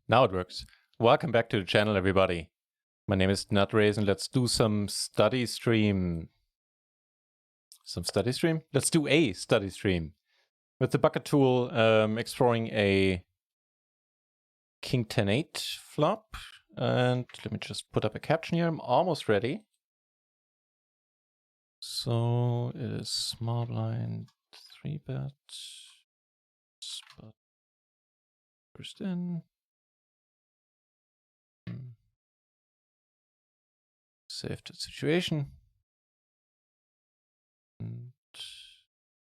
Now it works. Welcome back to the channel, everybody. My name is NutRaisin. Let's do some study stream. Let's do a study stream with the bucket tool, exploring a King 10-8 flop. And let me just put up a caption here. I'm almost ready. So it is small blind 3-bet. Spot first in. Save the situation. And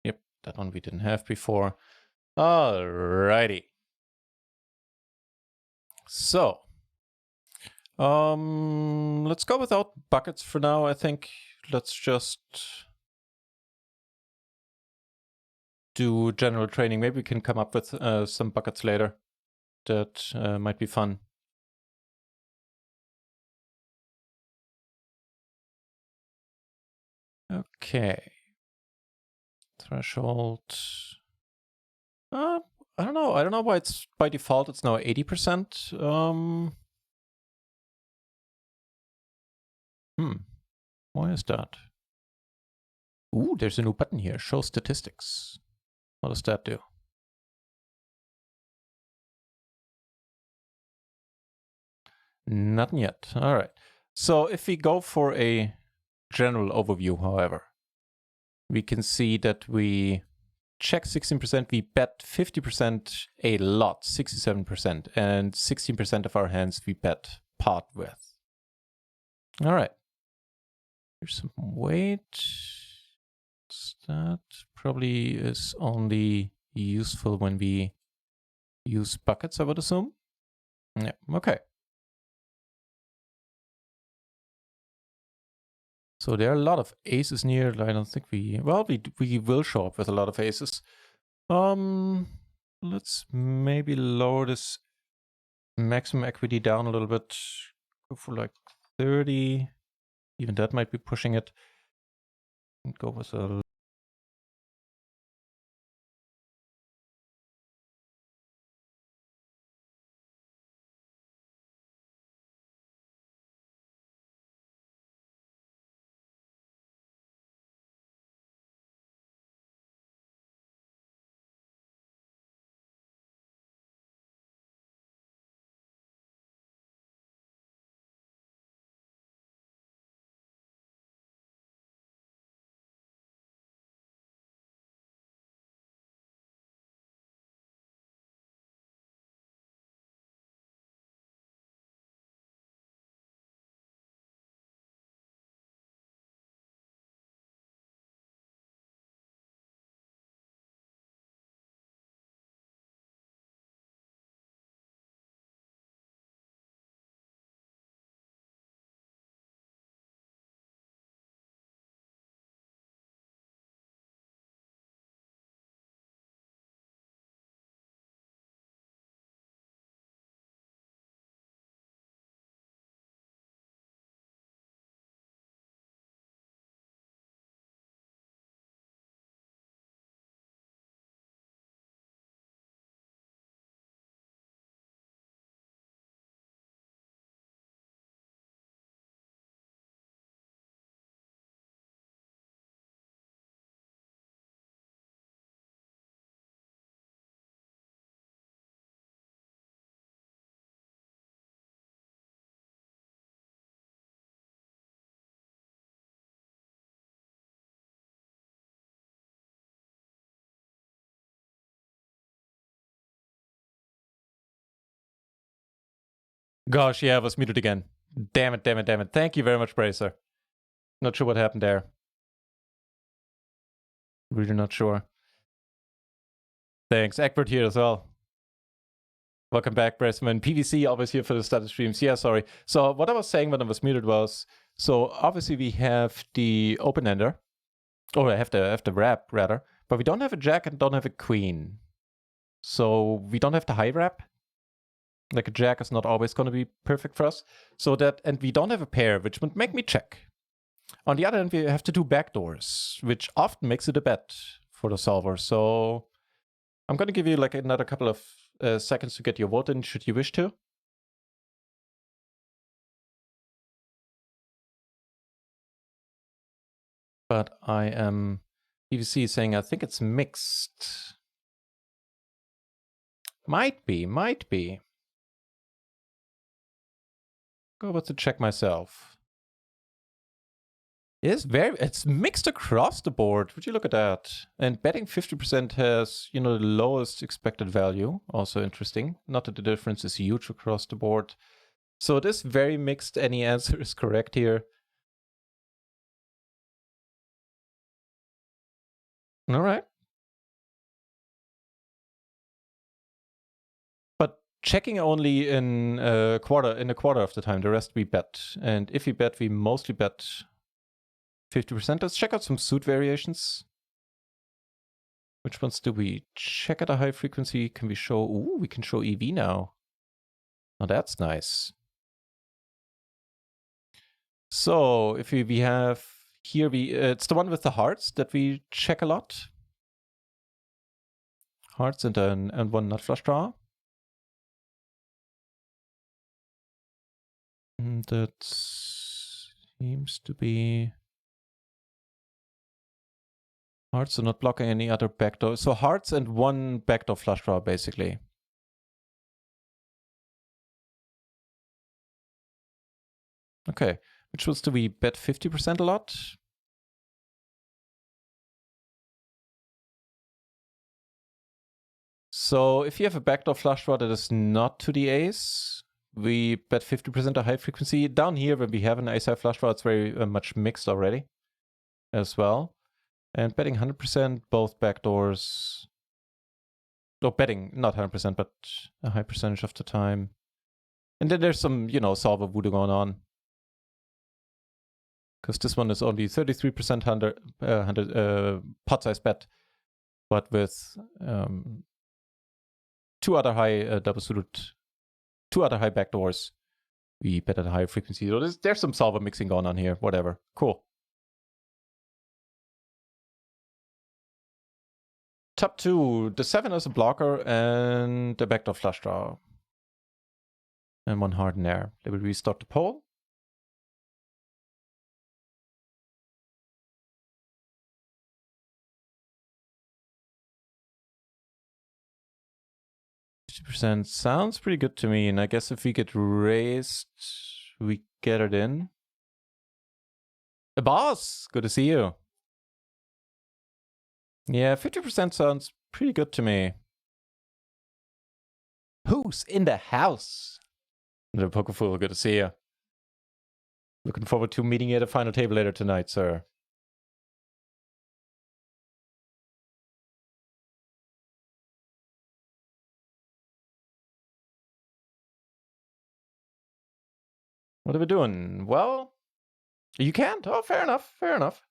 yep, that one we didn't have before. Alrighty. So let's go without buckets for now. I think let's just do general training. Maybe we can come up with some buckets later. That might be fun. Okay. Threshold. I don't know. I don't know why it's by default. It's now 80%. Why is that? Ooh, there's a new button here. Show statistics. What does that do? Nothing yet. All right. So if we go for a general overview, however, we can see that we check 16%, we bet 50% a lot, 67%, and 16% of our hands we bet pot with. All right. Here's some weight. That probably is only useful when we use buckets, I would assume. Yeah, okay. So there are a lot of aces near. I don't think we will show up with a lot of aces. Let's maybe lower this maximum equity down a little bit. Go for like 30. Even that might be pushing it. And go with a gosh, yeah, I was muted again. Damn it, damn it, damn it. Thank you very much, Bracer. Not sure what happened there. Really not sure. Thanks. Egbert here as well. Welcome back, Braceman. PVC always here for the study streams. Yeah, sorry. So what I was saying when I was muted was, so obviously we have the open-ender. Oh, I have the wrap, rather. But we don't have a jack and don't have a queen. So we don't have the high wrap. Like a jack is not always going to be perfect for us. So that, and we don't have a pair, which would make me check. On the other hand, we have to do backdoors, which often makes it a bet for the solver. So I'm going to give you like another couple of seconds to get your vote in, should you wish to. But I am... PVC is saying, I think it's mixed. Might be. Go over to check myself. It's mixed across the board. Would you look at that? And betting 50% has, the lowest expected value. Also interesting. Not that the difference is huge across the board. So it is very mixed. Any answer is correct here. All right. But checking only in a quarter of the time. The rest we bet. And if we bet, we mostly bet 50%. Let's check out some suit variations. Which ones do we check at a high frequency? Can we show... Ooh, we can show EV now. Oh, that's nice. So if we have... Here it's the one with the hearts that we check a lot. Hearts and one nut flush draw. And that seems to be... Hearts are not blocking any other backdoor. So hearts and one backdoor flush draw, basically. Okay. Which ones do we bet 50% a lot? So if you have a backdoor flush draw that is not to the ace, we bet 50% a high frequency. Down here, when we have an ace-high flush draw, it's very much mixed already as well. And betting 100%, both backdoors. No, betting not 100%, but a high percentage of the time. And then there's some, solver voodoo going on. Because this one is only 33% pot size bet, but with two other high double suited, two other high backdoors, we bet at a higher frequency. So there's some solver mixing going on here. Whatever. Cool. Top two, the 7 as a blocker and the backdoor flush draw. And one heart in there. They will restart the poll. %. Sounds pretty good to me. And I guess if we get raised, we get it in. A boss! Good to see you. Yeah, 50% sounds pretty good to me. Who's in the house? The Pokefool, good to see you. Looking forward to meeting you at the final table later tonight, sir. What are we doing? Well, you can't. Oh, fair enough. Fair enough.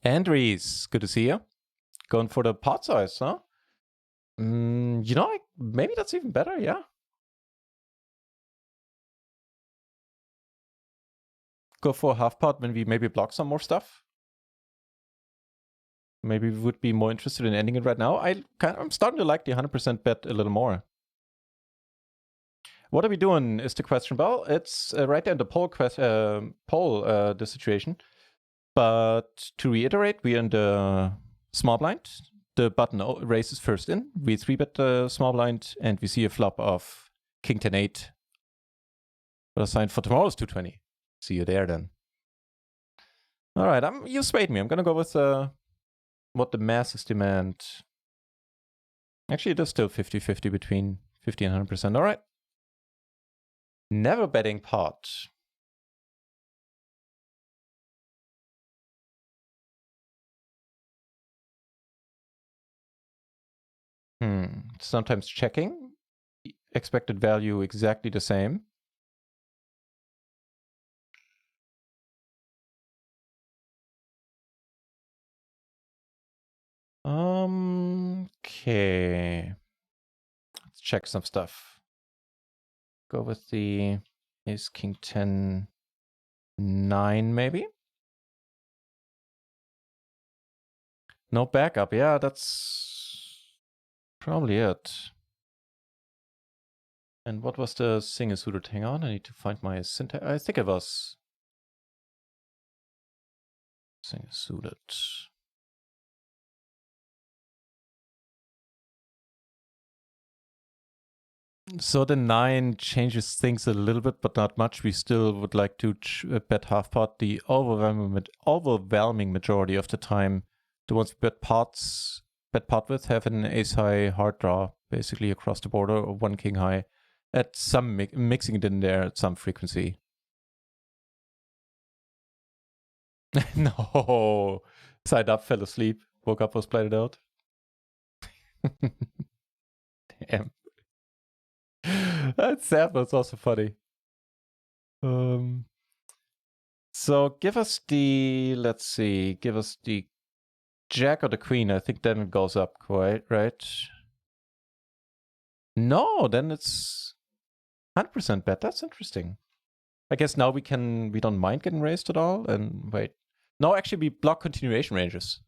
Andres, good to see you. Going for the pot size, huh? Maybe that's even better, yeah. Go for a half pot when we maybe block some more stuff. Maybe we would be more interested in ending it right now. I'm starting to like the 100% bet a little more. What are we doing is the question. Well, it's right there in the poll, the situation. But to reiterate, we're in the small blind. The button raises first in. We 3-bet the small blind, and we see a flop of King 10-8. But assigned for tomorrow's 220. See you there then. All right, you swayed me. I'm gonna go with what the masses demand. Actually, it is still 50-50 between 50 and 100%. All right. Never betting pot. Sometimes checking. Expected value exactly the same. Okay. Let's check some stuff. Go with the Ace King 10 9 maybe. No backup. Yeah, that's probably it. And what was the sinusoidal? Hang on, I need to find my syntax. I think it was sinusoidal. So the 9 changes things a little bit, but not much. We still would like to bet half pot. The overwhelming majority of the time, the ones we bet pot with have an ace high hard draw, basically across the border, or one king high, at some mixing it in there at some frequency. No, side up, fell asleep, woke up, was played it out. Damn. That's sad, but it's also funny. So give us the, let's see, give us the jack or the queen. I think then it goes up quite, right? No, then it's 100% bet. That's interesting. I guess now we don't mind getting raised at all. And wait, no, actually we block continuation ranges.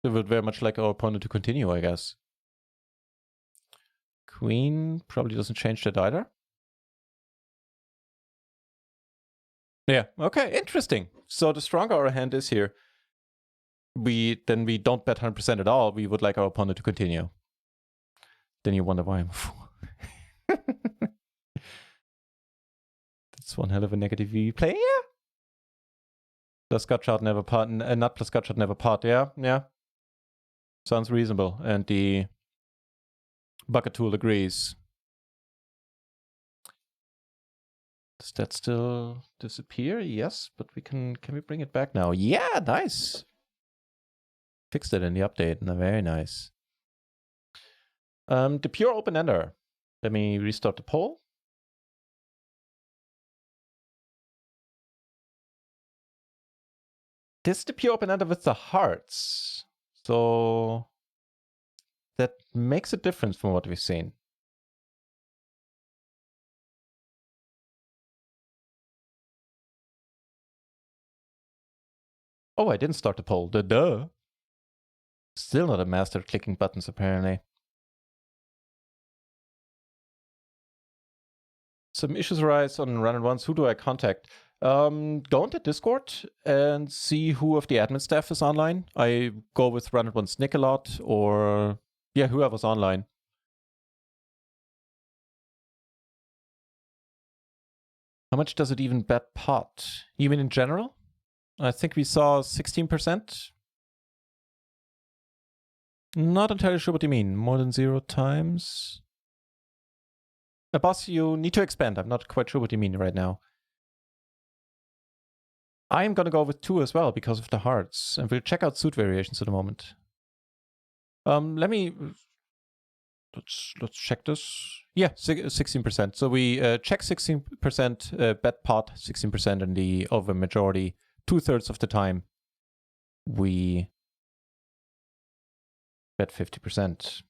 So we would very much like our opponent to continue, I guess. Queen probably doesn't change that either. Yeah, okay, interesting. So the stronger our hand is here, we don't bet 100% at all. We would like our opponent to continue. Then you wonder why I'm a fool. That's one hell of a negative VV play. Yeah. Plus Gutshot never part, not plus Gutshot never part. Yeah. Sounds reasonable. And the bucket tool agrees. Does that still disappear? Yes, but we can we bring it back now? Yeah, nice. Fixed it in the update. Very nice. The pure open-ender. Let me restart the poll. This is the pure open-ender with the hearts. So that makes a difference from what we've seen. Oh, I didn't start the poll. Duh. Still not a master at clicking buttons, apparently. Some issues arise on run and ones. Who do I contact? Go into Discord and see who of the admin staff is online. I go with run and ones Nick a lot, or yeah, whoever's online. How much does it even bet pot? You mean in general? I think we saw 16%. Not entirely sure what you mean. More than 0 times? Boss, you need to expand. I'm not quite sure what you mean right now. I'm gonna go with 2 as well because of the hearts, and we'll check out suit variations in a moment. Let's check this. Yeah, 16%. So we check 16%, bet pot 16%, and the over majority, 2/3 of the time, we bet 50%.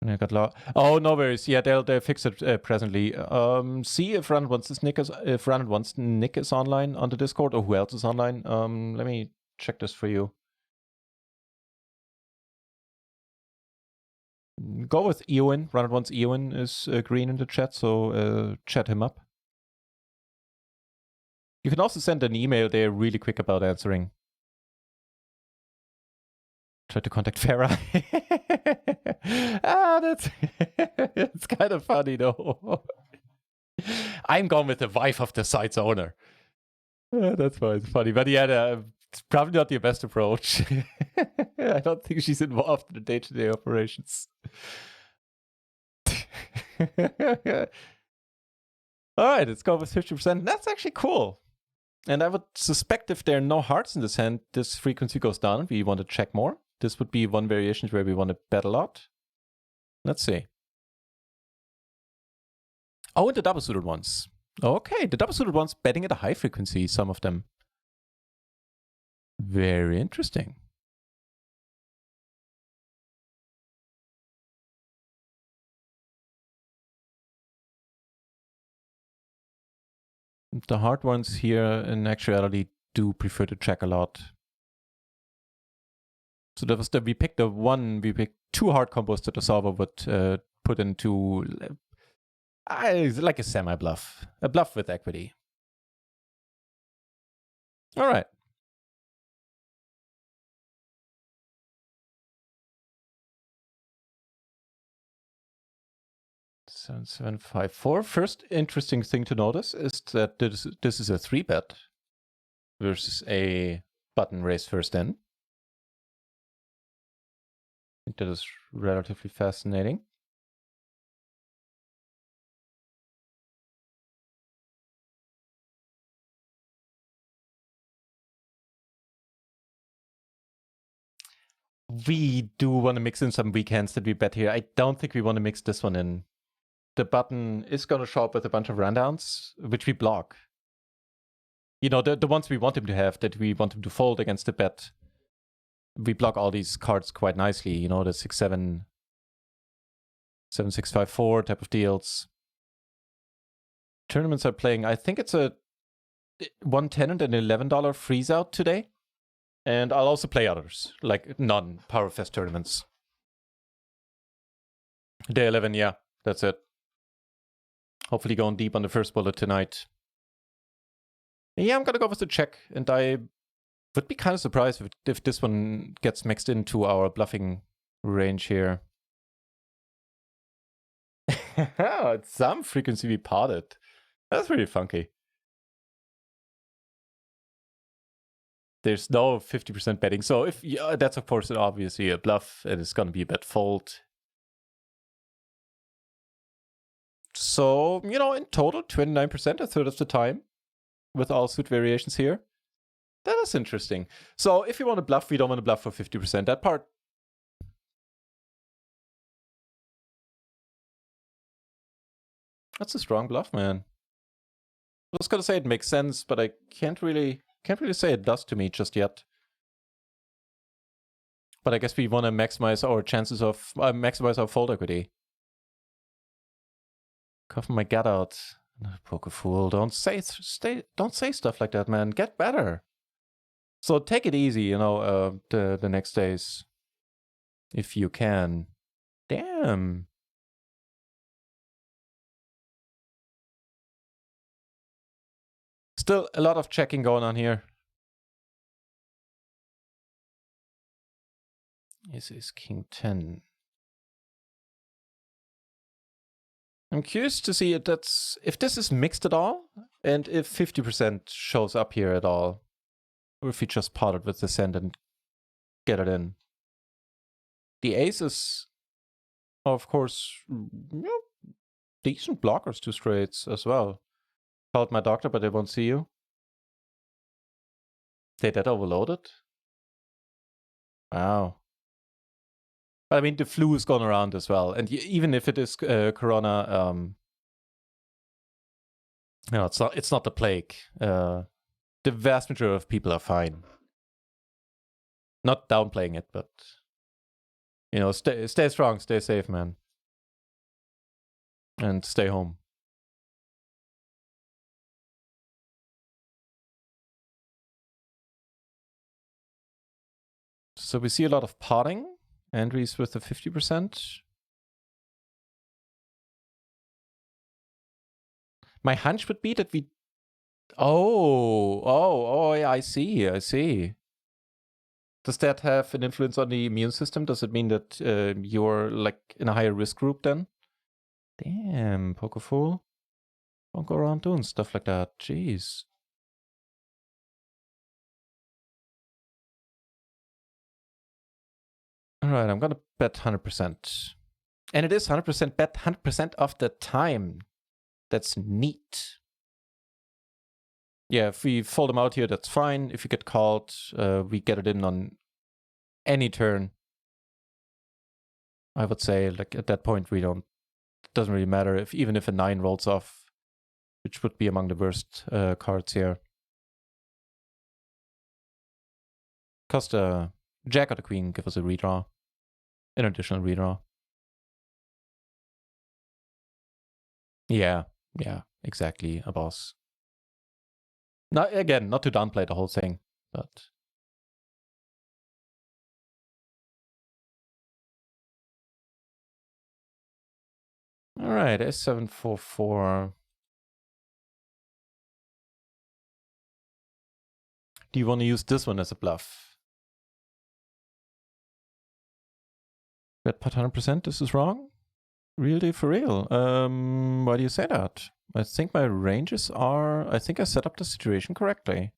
And I got oh, no worries. Yeah, they'll fix it presently. See if Run Once Nick is online on the Discord, or who else is online. Let me check this for you. Go with Eowyn. Run Once Eowyn is green in the chat, so chat him up. You can also send an email. They're really quick about answering. Try to contact Farah. It's kind of funny though. I'm going with the wife of the site's owner. That's why it's funny. But yeah, it's probably not the best approach. I don't think she's involved in the day-to-day operations. All right, let's go with 50%. That's actually cool. And I would suspect if there are no hearts in this hand, this frequency goes down. We want to check more. This would be one variation where we want to bet a lot. Let's see. Oh, and the double-suited ones. Okay, the double-suited ones betting at a high frequency, some of them. Very interesting. The hard ones here, in actuality, do prefer to check a lot. So that was we picked the one, we picked two hard combos that the solver would put into like a semi-bluff. A bluff with equity. All right. 7754. First interesting thing to notice is that this is a 3-bet versus a button raise first in. I think that is relatively fascinating. We do want to mix in some weak hands that we bet here. I don't think we want to mix this one in. The button is going to show up with a bunch of rundowns, which we block. You know, the ones we want him to have, that we want him to fold against the bet. We block all these cards quite nicely. You know, the 6-7, 7-6-5-4 type of deals. Tournaments are playing, I think it's a $110 and an $11 freeze out today. And I'll also play others, like non-Powerfest tournaments. Day 11, yeah, that's it. Hopefully going deep on the first bullet tonight. Yeah, I'm gonna go with the check, and I would be kind of surprised if this one gets mixed into our bluffing range here. At some frequency we potted. That's really funky. There's no 50% betting, so if that's of course obviously a bluff, and it's gonna be a bet fold. So, you know, in total, 29%, a third of the time, with all suit variations here. That is interesting. So if you want to bluff, we don't want to bluff for 50%. That part. That's a strong bluff, man. I was gonna say it makes sense, but I can't really say it does to me just yet. But I guess we want to maximize our chances of maximize our fold equity. Coughing my gut out. Poker fool. Don't say stuff like that, man. Get better. So take it easy, you know, the next days. If you can. Damn. Still a lot of checking going on here. This is King 10. I'm curious to see if this is mixed at all, and if 50% shows up here at all, or if we just potted with the send and get it in. The aces are, of course, decent blockers to straights as well. Called my doctor, but they won't see you. They that overloaded? Wow. But I mean, the flu is gone around as well, and even if it is corona, no, it's not the plague. The vast majority of people are fine. Not downplaying it, but you know, stay strong, stay safe, man, and stay home. So we see a lot of potting. Andrews with the 50%. My hunch would be that we... Oh, yeah, I see. Does that have an influence on the immune system? Does it mean that you're like in a higher risk group then? Damn, poker fool. Don't go around doing stuff like that. Jeez. All right, I'm gonna bet 100%. And it is 100% bet 100% of the time. That's neat. Yeah, if we fold them out here, that's fine. If you get called, we get it in on any turn. I would say, like, at that point, it doesn't really matter even if a 9 rolls off, which would be among the worst cards here. Cost a jack or the queen, give us a redraw. An additional redraw. Yeah, exactly, a boss. Now, again, not to downplay the whole thing, but All right, S744. Do you want to use this one as a bluff? Bet pot 100%, this is wrong? Really, for real? Why do you say that? I think my ranges are... I think I set up the situation correctly.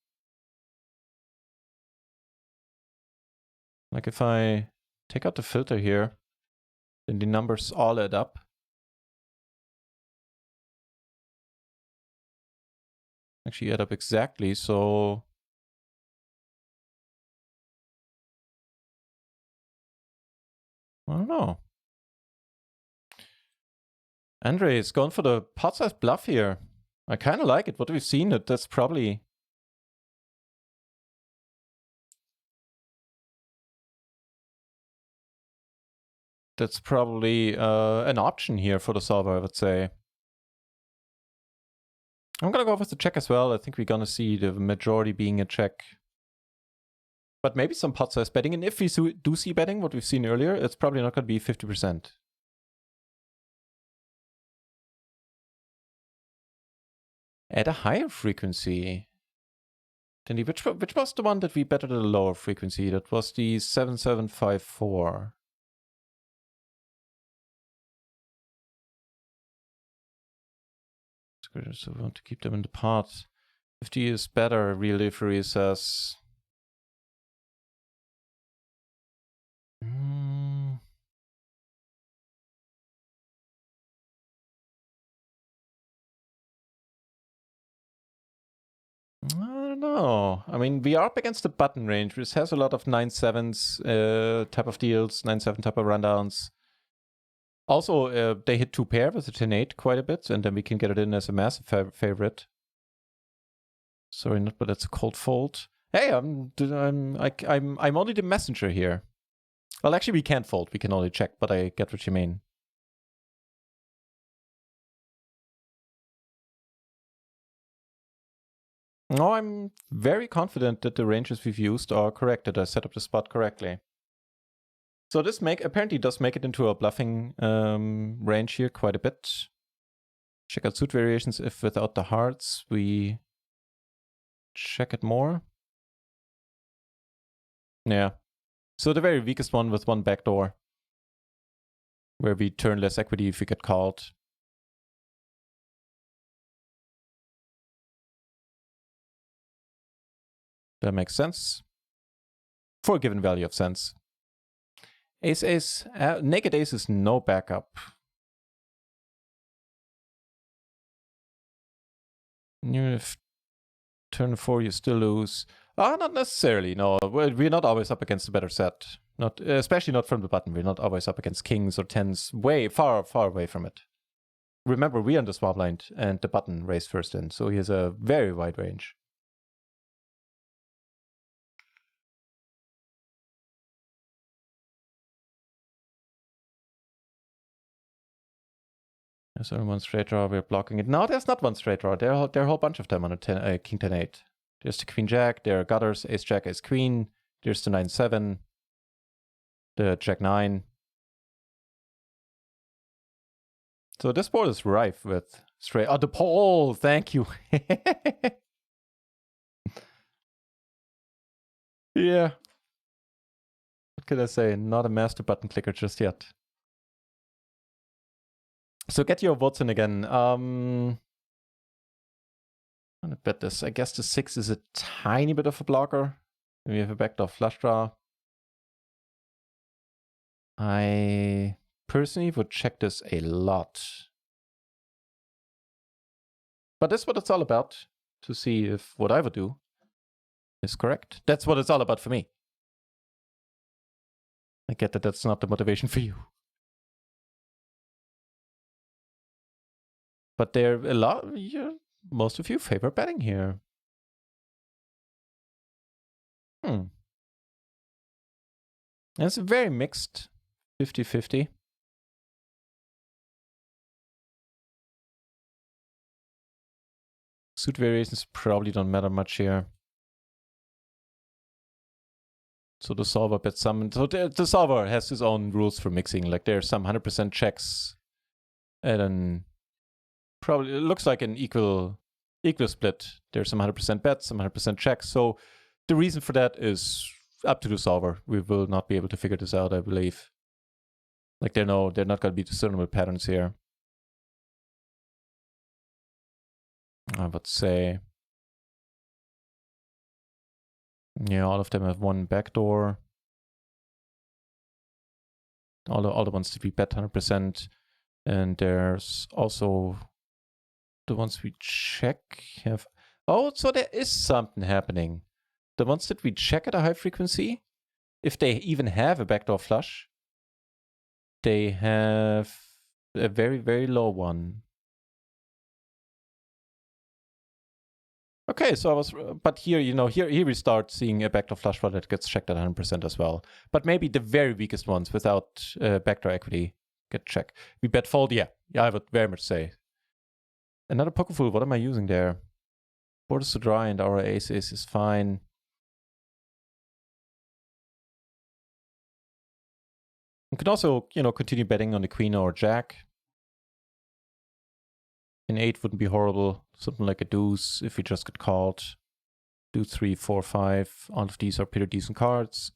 Like if I take out the filter here, then the numbers all add up. Actually add up exactly, so... I don't know. Andre is going for the pot size bluff here. I kind of like it. What we've seen, that's probably... That's probably an option here for the solver, I would say. I'm gonna go with the check as well. I think we're gonna see the majority being a check. But maybe some pot size betting. And if we do see betting, what we've seen earlier, it's probably not gonna be 50%. At a higher frequency. Then which was the one that we bet at a lower frequency? That was the 7754. So we want to keep them in the pot. 50 is better, real delivery says. I don't know. I mean, we are up against the button range, which has a lot of 9-7s type of deals, 9-7 type of rundowns. Also, they hit 2 pair with a 10-8 quite a bit, and then we can get it in as a massive favorite. Sorry, not, but that's a cold fold. Hey, I'm only the messenger here. Well, actually, we can't fold. We can only check, but I get what you mean. No, I'm very confident that the ranges we've used are correct, that I set up the spot correctly. So this apparently does make it into a bluffing range here quite a bit. Check out suit variations. If without the hearts, we check it more. Yeah. So the very weakest one with one backdoor, where we turn less equity if we get called. That makes sense. For a given value of sense. Ace, naked ace is no backup. If turn 4 you still lose. Not necessarily, no. We're not always up against a better set. Not, especially not from the button. We're not always up against kings or tens. Way far away from it. Remember, we're on the small blind and the button raised first in, so he has a very wide range. There's only one straight draw, we're blocking it. No, there's not one straight draw. There are a whole bunch of them on a king 10-8. There's the queen jack, there are gutters, ace jack, ace queen. There's the 9-7, the jack 9. So this board is rife with straight. Oh, the pole! Thank you. Yeah. What could I say? Not a master button clicker just yet. So get your votes in again. I'm gonna bet this. I guess the 6 is a tiny bit of a blocker. We have a backdoor flush draw. I personally would check this a lot. But that's what it's all about, to see if what I would do is correct. That's what it's all about for me. I get that that's not the motivation for you. But there are a lot, most of you favor betting here. It's very mixed, 50-50. Suit variations probably don't matter much here. So the solver bets some. So the solver has his own rules for mixing. Like there's some 100% checks And then probably it looks like an equal split. There's some 100% bets, some 100% checks. So the reason for that is up to the solver. We will not be able to figure this out, I believe. Like they're not going to be discernible patterns here. I would say, yeah, all of them have one backdoor. All the ones that we bet 100%. And there's also the ones we check have... Oh, so there is something happening. The ones that we check at a high frequency, if they even have a backdoor flush, they have a very, very low one. Okay, so but here, here we start seeing a backdoor flush draw that gets checked at 100% as well. But maybe the very weakest ones without backdoor equity get checked. We bet fold, yeah, I would very much say. Another poker fool, what am I using there? Board is too dry and our ace is fine. You can also, continue betting on the queen or jack. An 8 wouldn't be horrible. Something like a deuce if we just get called. Deuce 3, 4, 5. All of these are pretty decent cards.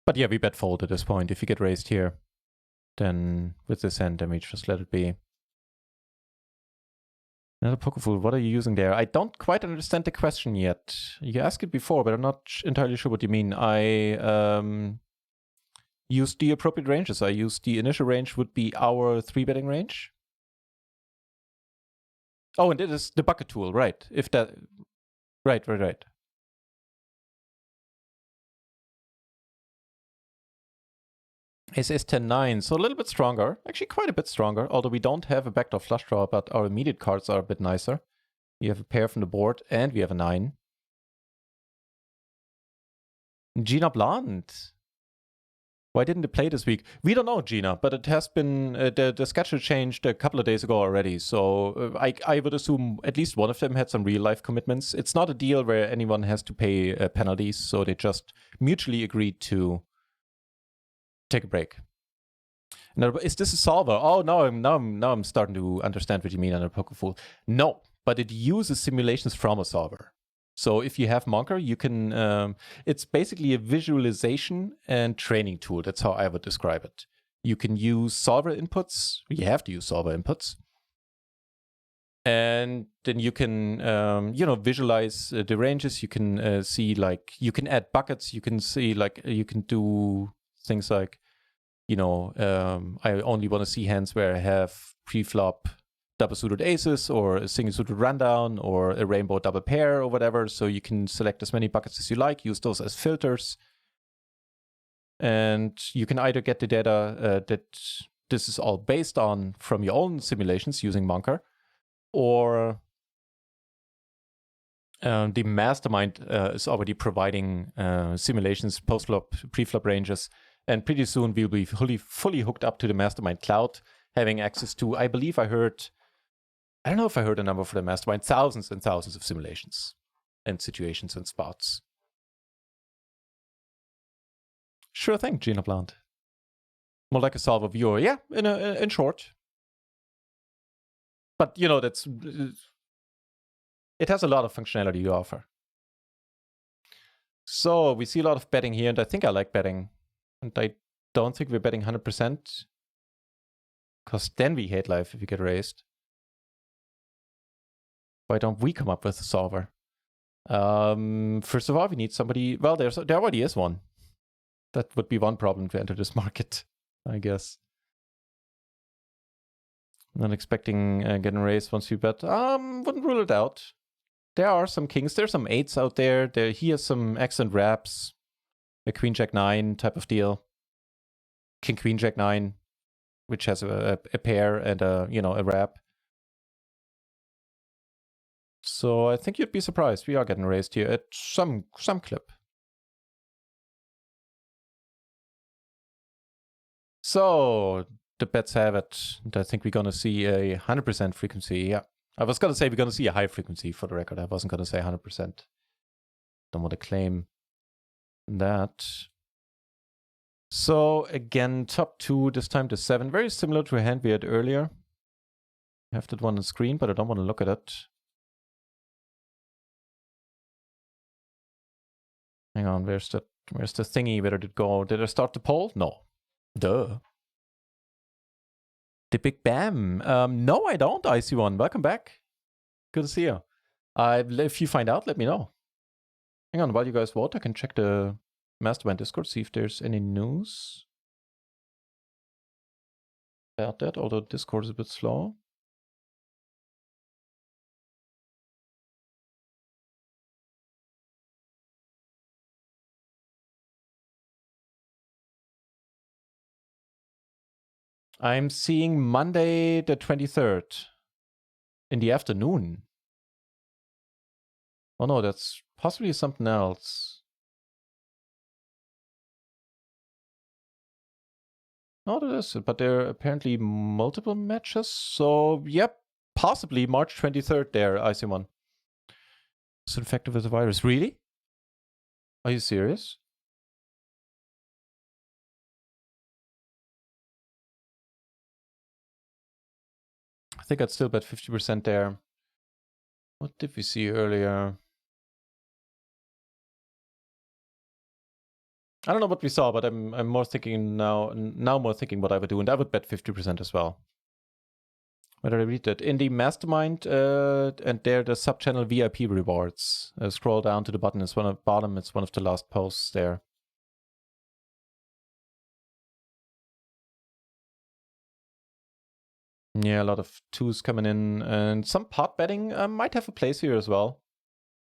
But yeah, we bet fold at this point. If you get raised here, then with this hand, then we just let it be. Another poker fool, what are you using there? I don't quite understand the question yet. You asked it before, but I'm not entirely sure what you mean. I used the appropriate ranges. I used the initial range would be our 3-betting range. Oh, and it is the bucket tool, right? If that, right. Ace 10-9, so a little bit stronger, actually quite a bit stronger, although we don't have a backdoor flush draw, but our immediate cards are a bit nicer. We have a pair from the board, and we have a 9. Gina Blunt. Why didn't it play this week? We don't know, Gina, but it has been, the schedule changed a couple of days ago already, so I would assume at least one of them had some real-life commitments. It's not a deal where anyone has to pay penalties, so they just mutually agreed to take a break. Now, is this a solver? Oh, now I'm starting to understand what you mean under Poker Fool. No, but it uses simulations from a solver. So if you have Monker, you can, it's basically a visualization and training tool. That's how I would describe it. You can use solver inputs. You have to use solver inputs. And then you can, visualize the ranges. You can see, like, you can add buckets. You can see, like, you can do things like, I only want to see hands where I have pre-flop double suited aces or a single suited rundown or a rainbow double pair or whatever. So you can select as many buckets as you like, use those as filters. And you can either get the data that this is all based on from your own simulations using Monker, or the mastermind is already providing simulations, post-flop, pre-flop ranges. And pretty soon we'll be fully hooked up to the mastermind cloud, having access to, I believe I don't know if I heard a number for the mastermind, thousands and thousands of simulations and situations and spots. Sure thing, Gina Blunt. More like a solver viewer. Yeah, in short. But, it has a lot of functionality to offer. So we see a lot of betting here, and I think I like betting. And I don't think we're betting 100%, because then we hate life if we get raised. Why don't we come up with a solver? First of all, we need somebody. Well, there already is one. That would be one problem to enter this market, I guess. Not expecting getting raised once we bet. Wouldn't rule it out. There are some kings. There's some 8s out there. He has some excellent wraps. A queen jack 9 type of deal. King queen jack 9, which has a pair and a wrap. So I think you'd be surprised. We are getting raised here at some clip. So the bets have it. And I think we're gonna see a 100% frequency. Yeah, I was gonna say we're gonna see a high frequency for the record. I wasn't gonna say 100%. Don't want to claim that. So again, top 2, this time to 7. Very similar to a hand we had earlier. I have that one on screen, but I don't want to look at it. Hang on, where's the thingy? Where did it go? Did I start the poll? No. Duh. The Big Bam. No, I don't, IC1. Welcome back. Good to see you. If you find out, let me know. Hang on, while you guys vote, I can check the Mastermind Discord, see if there's any news about that, although Discord is a bit slow. I'm seeing Monday the 23rd in the afternoon. Oh no, that's possibly something else. No, that is it, but there are apparently multiple matches. So, yep, possibly March 23rd there, IC1. It's infected with the virus. Really? Are you serious? I think I'd still bet 50% there. What did we see earlier? I don't know what we saw, but I'm more thinking now more thinking what I would do, and I would bet 50% as well. Where did I read that? In the Mastermind, and there the sub-channel VIP rewards. Scroll down to the button. It's one of the last posts there. Yeah, a lot of twos coming in, and some pot betting might have a place here as well.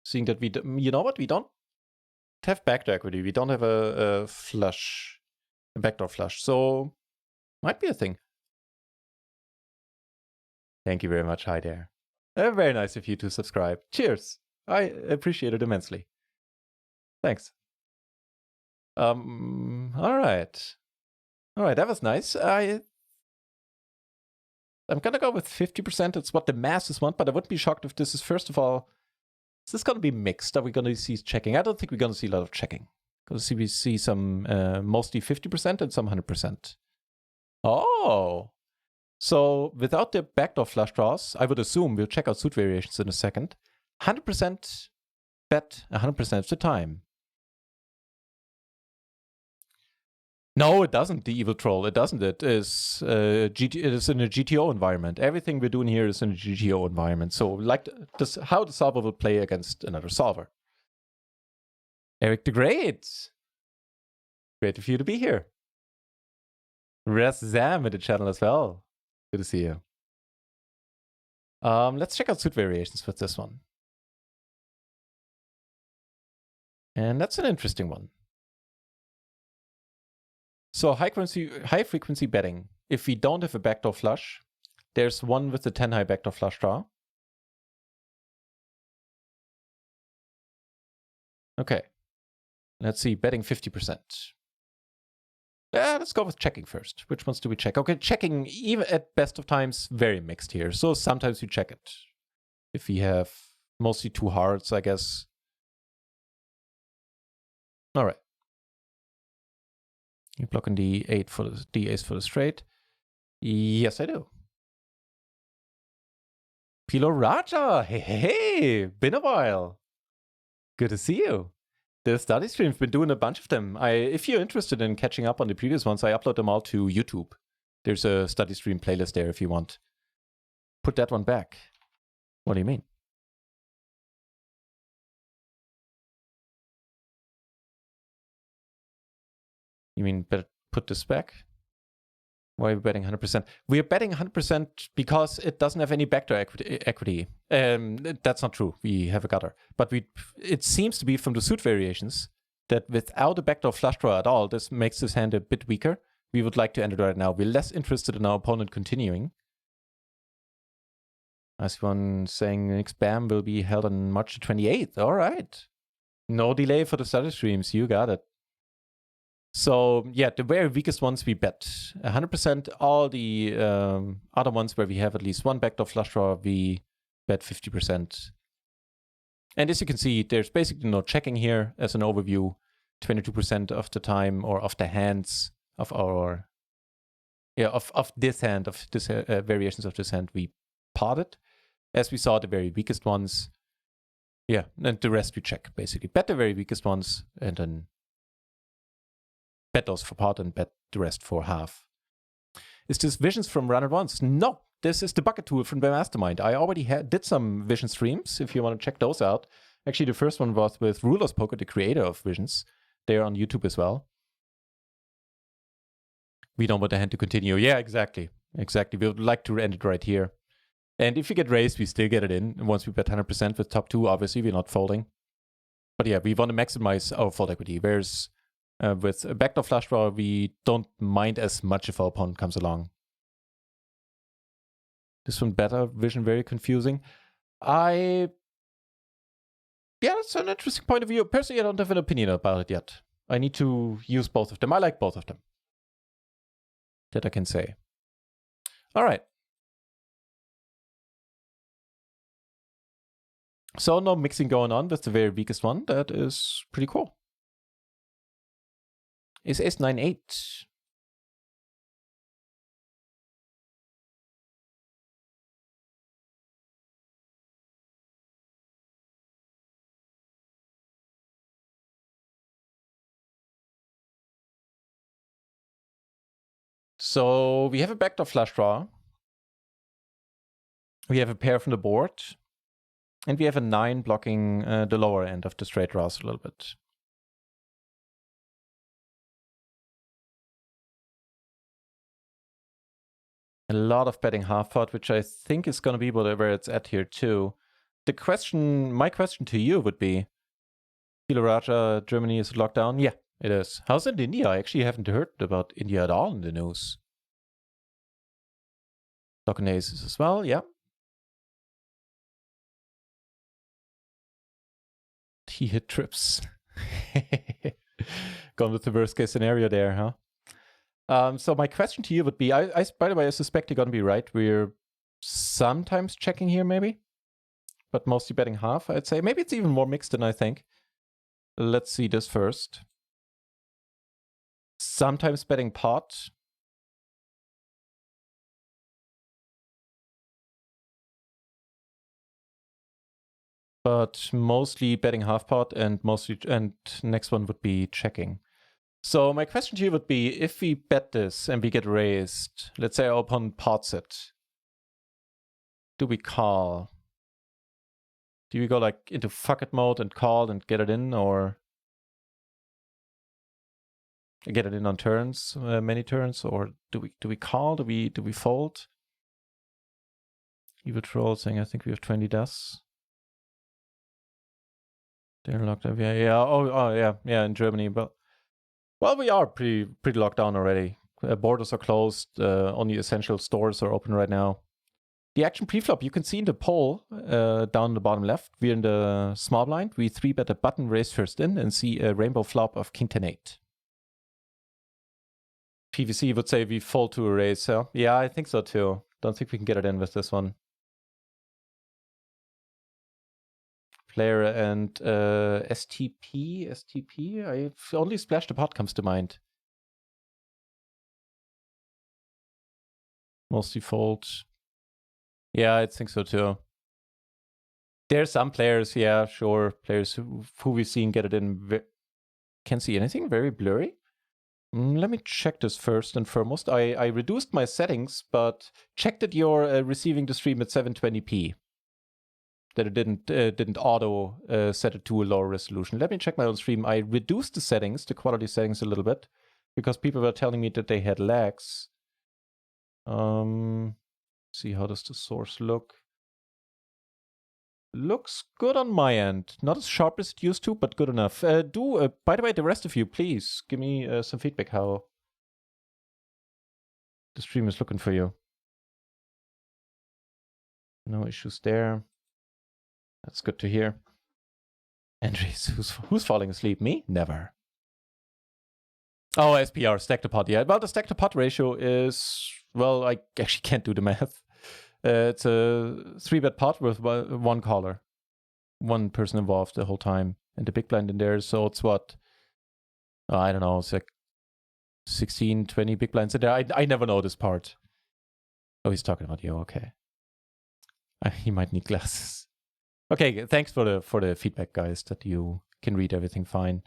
Seeing that you know what, we don't have backdoor equity. We don't have a flush, a backdoor flush, so might be a thing. Thank you very much. Hi there. Very nice of you to subscribe. Cheers. I appreciate it immensely. Thanks. All right. That was nice. I'm gonna go with 50%. It's what the masses want, but I wouldn't be shocked if this is, first of all, is this gonna be mixed? Are we gonna see checking? I don't think we're gonna see a lot of checking. We see some mostly 50% and some 100%. Oh. So without the backdoor flush draws, I would assume, we'll check out suit variations in a second, 100% bet 100% of the time. No, it doesn't, the evil troll. It doesn't. It is it is in a GTO environment. Everything we're doing here is in a GTO environment. So like how the solver will play against another solver. Eric the Great. Great of you to be here. Razam in the channel as well. Good to see you. Let's check out suit variations with this one. And that's an interesting one. So high frequency betting. If we don't have a backdoor flush, there's one with the 10 high backdoor flush draw. Okay. Let's see, betting 50%. Let's go with checking first. Which ones do we check? Okay, checking, even at best of times, very mixed here. So sometimes we check it. If we have mostly two hearts, I guess. All right. You blocking the ace for the straight? Yes, I do. PLO Raja, hey, been a while. Good to see you. The study streams, been doing a bunch of them. If you're interested in catching up on the previous ones, I upload them all to YouTube. There's a study stream playlist there if you want. Put that one back. What do you mean? You mean better put this back? Why are we betting 100%? We are betting 100% because it doesn't have any backdoor equity. That's not true. We have a gutter. But it seems to be from the suit variations that without a backdoor flush draw at all, this makes this hand a bit weaker. We would like to end it right now. We're less interested in our opponent continuing. As one saying, next BAM will be held on March 28th. All right. No delay for the study streams. You got it. So yeah, the very weakest ones we bet 100%. All the other ones where we have at least one backdoor flush draw, we bet 50%. And as you can see, there's basically no checking here as an overview. 22% of the time, or of the hands of our, of this hand, of this variations of this hand, we potted. As we saw, the very weakest ones. Yeah, and the rest we check, basically. Bet the very weakest ones, and then bet those for pot and bet the rest for half. Is this visions from Run It Once? No, this is the bucket tool from the Mastermind. I already did some vision streams, if you want to check those out. Actually, the first one was with Rulers Poker, the creator of visions. They're on YouTube as well. We don't want the hand to continue. Yeah, exactly. Exactly. We would like to end it right here. And if we get raised, we still get it in. And once we bet 100% with top 2, obviously, we're not folding. But yeah, we want to maximize our fold equity. Whereas with a backdoor flush draw, we don't mind as much if our opponent comes along. This one better, vision very confusing. Yeah, that's an interesting point of view. Personally, I don't have an opinion about it yet. I need to use both of them. I like both of them. That I can say. All right. So no mixing going on with the very weakest one. That is pretty cool. Is ace 9-8. So we have a backdoor flush draw. We have a pair from the board. And we have a 9 blocking the lower end of the straight draws a little bit. A lot of betting half pot, which I think is going to be where it's at here too. My question to you would be, PLO Raja, Germany is locked down? Yeah, it is. How's it in India? I actually haven't heard about India at all in the news. Lock aces as well, yeah. He hit trips. Gone with the worst case scenario there, huh? So my question to you would be, by the way, I suspect you're going to be right. We're sometimes checking here, maybe, but mostly betting half, I'd say. Maybe it's even more mixed than I think. Let's see this first. Sometimes betting pot. But mostly betting half pot, and next one would be checking. So my question to you would be, if we bet this and we get raised, let's say our opponent pots it, do we call? Do we go like into fuck it mode and call and get it in, or get it in on turns, many turns, or do we call? Do we fold? You would roll saying, I think we have 20 deaths. They're locked up. Yeah. Oh, yeah. In Germany, but well, we are pretty locked down already. Borders are closed. Only essential stores are open right now. The action preflop, you can see in the poll down the bottom left. We're in the small blind. We 3-bet a button, raise first in, and see a rainbow flop of king 10-8. PVC would say we fold to a raise. Yeah, I think so too. Don't think we can get it in with this one. Player and STP. I've only splashed the pot comes to mind. Mostly fold. Yeah, I think so too. There's some players, yeah, sure. Players who we've seen get it in. Can't see anything, very blurry. Let me check this first and foremost. I reduced my settings, but checked that you're receiving the stream at 720p. That it didn't auto set it to a lower resolution. Let me check my own stream. I reduced the settings, the quality settings a little bit, because people were telling me that they had lags. See, how does the source look? Looks good on my end. Not as sharp as it used to, but good enough. By the way, the rest of you, please give me some feedback how the stream is looking for you. No issues there. That's good to hear. Andres, who's falling asleep? Me? Never. Oh, SPR, stack to pot. Yeah, well, the stack to pot ratio is, well, I actually can't do the math. It's a 3-bet pot with one caller. One person involved the whole time. And the big blind in there, so it's what? I don't know, it's like 16, 20 big blinds in there. I never know this part. Oh, he's talking about you, okay. He might need glasses. Okay, thanks for the feedback, guys, that you can read everything fine.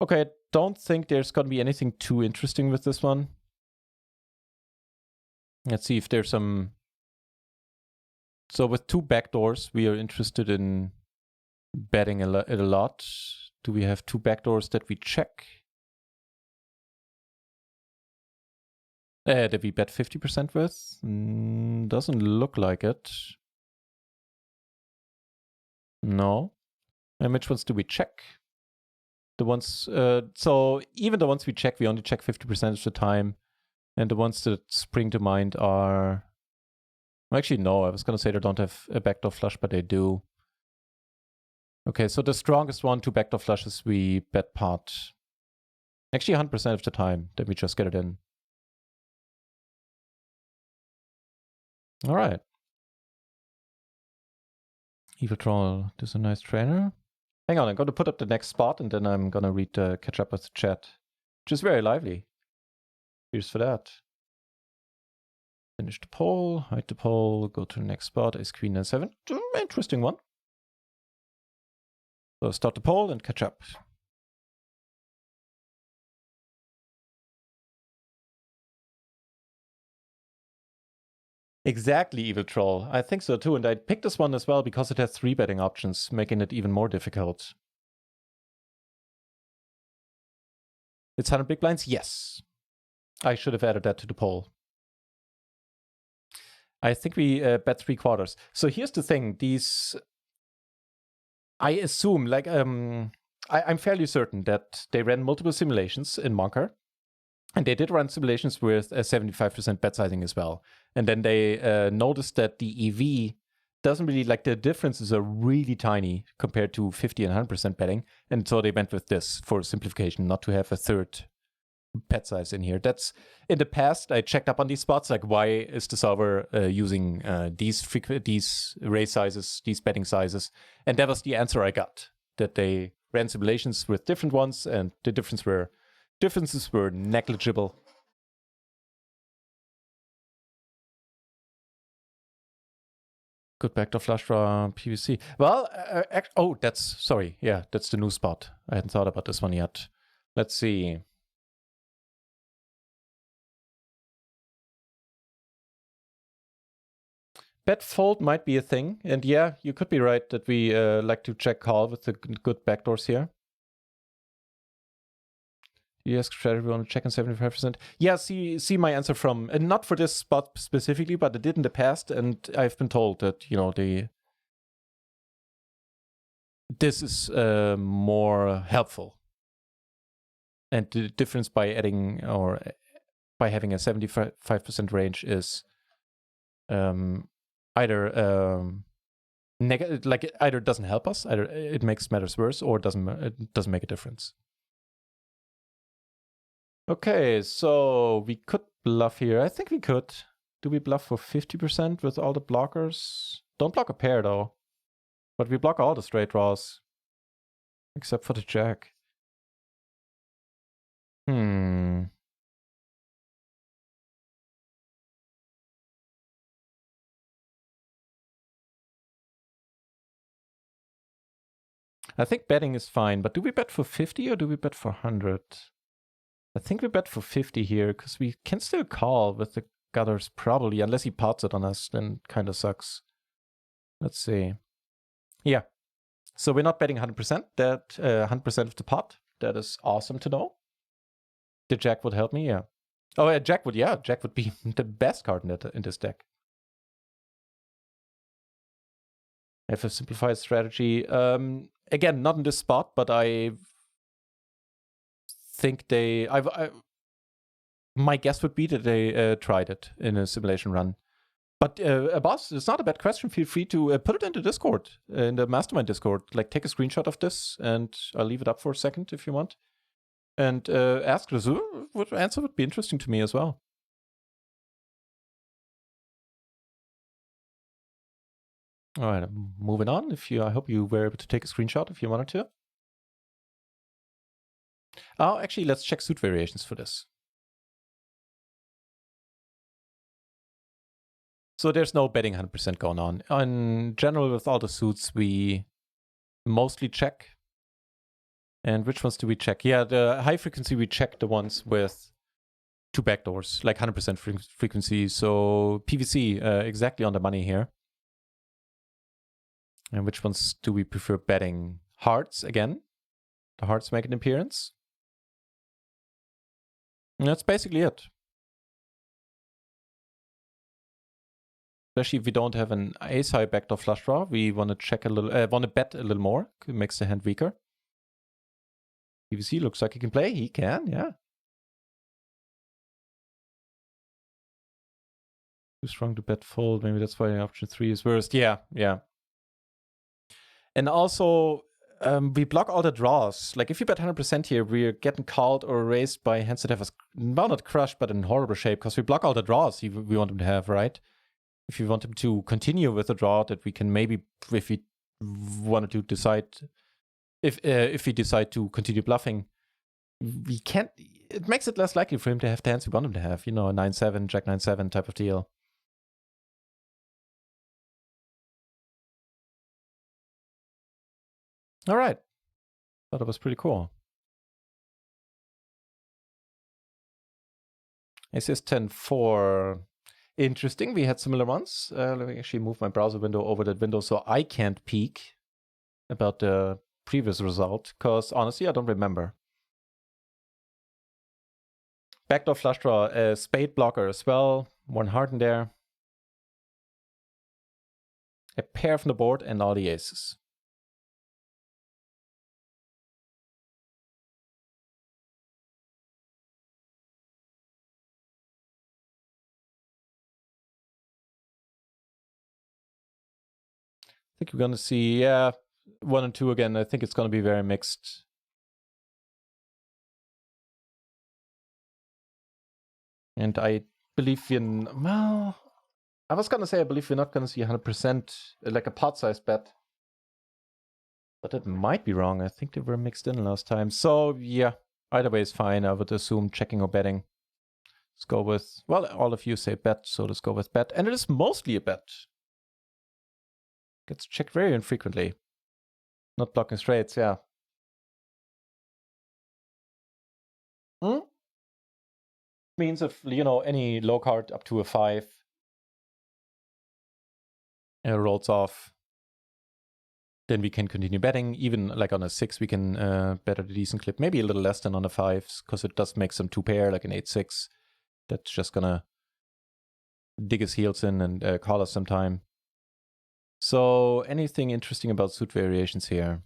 Okay, I don't think there's gonna be anything too interesting with this one. Let's see if there's some... So with 2 backdoors, we are interested in betting it a lot. Do we have 2 backdoors that we check? That we bet 50% with? Doesn't look like it. No. And which ones do we check? The ones, so even the ones we check, we only check 50% of the time. And the ones that spring to mind are... Actually, no, I was going to say they don't have a backdoor flush, but they do. Okay, so the strongest one, 2 backdoor flushes, we bet pot. Actually, 100% of the time, then we just get it in. All right. Evil Troll, this is a nice trainer. Hang on, I'm going to put up the next spot, and then I'm going to read catch up with the chat, which is very lively. Here's for that. Finish the poll, hide the poll, go to the next spot, Ace Queen and 7. Interesting one. So start the poll and catch up. Exactly, Evil Troll. I think so too, and I picked this one as well because it has 3 betting options, making it even more difficult. It's 100 big blinds? Yes. I should have added that to the poll. I think we bet 3/4. So here's the thing. These... I assume, like, I'm fairly certain that they ran multiple simulations in Monker. And they did run simulations with a 75% bet sizing as well. And then they noticed that the EV doesn't really, like, the differences are really tiny compared to 50 and 100% betting. And so they went with this for simplification, not to have a third bet size in here. That's, in the past, I checked up on these spots, like, why is the solver using these raise sizes, these betting sizes? And that was the answer I got, that they ran simulations with different ones, and the differences were negligible. Good backdoor flush draw PVC. Well, oh, sorry. Yeah, that's the new spot. I hadn't thought about this one yet. Let's see. Bet fold might be a thing. And yeah, you could be right that we like to check call with the good backdoors here. Yes, strategy, we want to check in 75%. Yeah, see my answer from, and not for this spot specifically, but it did in the past, and I've been told that, you know, this is more helpful. And the difference by adding, or by having a 75% range is either negative, like it either doesn't help us, either it makes matters worse, or it doesn't make a difference. Okay, so we could bluff here. I think we could. Do we bluff for 50% with all the blockers? Don't block a pair though. But we block all the straight draws. Except for the jack. I think betting is fine, but do we bet for 50 or do we bet for 100? I think we bet for 50 here, because we can still call with the gutters probably, unless he pots it on us, then kind of sucks. Let's see. Yeah. So we're not betting 100%, that 100% of the pot. That is awesome to know. The jack would help me, yeah. Oh, yeah, Jack would be the best card in this deck. I have a simplified strategy. Again, not in this spot, but I think my guess would be that they tried it in a simulation run. But boss, it's not a bad question. Feel free to put it into Discord, in the Mastermind Discord. Like, take a screenshot of this, and I'll leave it up for a second if you want. And ask Razur. What answer would be interesting to me as well. All right, moving on. I hope you were able to take a screenshot if you wanted to. Oh, actually, let's check suit variations for this. So there's no betting 100% going on. In general, with all the suits, we mostly check. And which ones do we check? Yeah, the high frequency, we check the ones with 2 backdoors, like 100% frequency. So PVC, exactly on the money here. And which ones do we prefer betting? Hearts, again. The hearts make an appearance. And that's basically it. Especially if we don't have an ace-high backdoor flush draw, we want to check a little, want to bet a little more. It makes the hand weaker. PVC looks like he can play. He can, yeah. Too strong to bet fold. Maybe that's why option 3 is worst. Yeah, yeah. And also, we block all the draws. Like if you bet 100% here, we're getting called or raised by hands that have us, well, not crushed, but in horrible shape, because we block all the draws we want them to have, right? If you want them to continue with a draw that we can maybe, if we wanted to decide, if we decide to continue bluffing, we can't, it makes it less likely for him to have the hands we want him to have, you know, a 9-7, Jack 9-7 type of deal. All right. Thought it was pretty cool. Ace 10-4. Interesting. We had similar ones. Let me actually move my browser window over that window so I can't peek about the previous result, because honestly, I don't remember. Backdoor flush draw, a spade blocker as well. 1 heart in there. A pair from the board and all the aces. I think we're going to see, yeah, 1 and 2 again. I think it's going to be very mixed. And I believe well, I was going to say I believe we're not going to see 100% like a pot-sized bet. But that might be wrong. I think they were mixed in last time. So, yeah, either way is fine. I would assume checking or betting. Let's go with, well, all of you say bet, so let's go with bet. And it is mostly a bet. Gets checked very infrequently. Not blocking straights, yeah. Means if, you know, any low card up to a 5 rolls off, then we can continue betting. Even like on a 6, we can bet at a decent clip. Maybe a little less than on a 5s, because it does make some 2-pair, like an 8-6. That's just gonna dig his heels in and call us sometime. So anything interesting about suit variations here?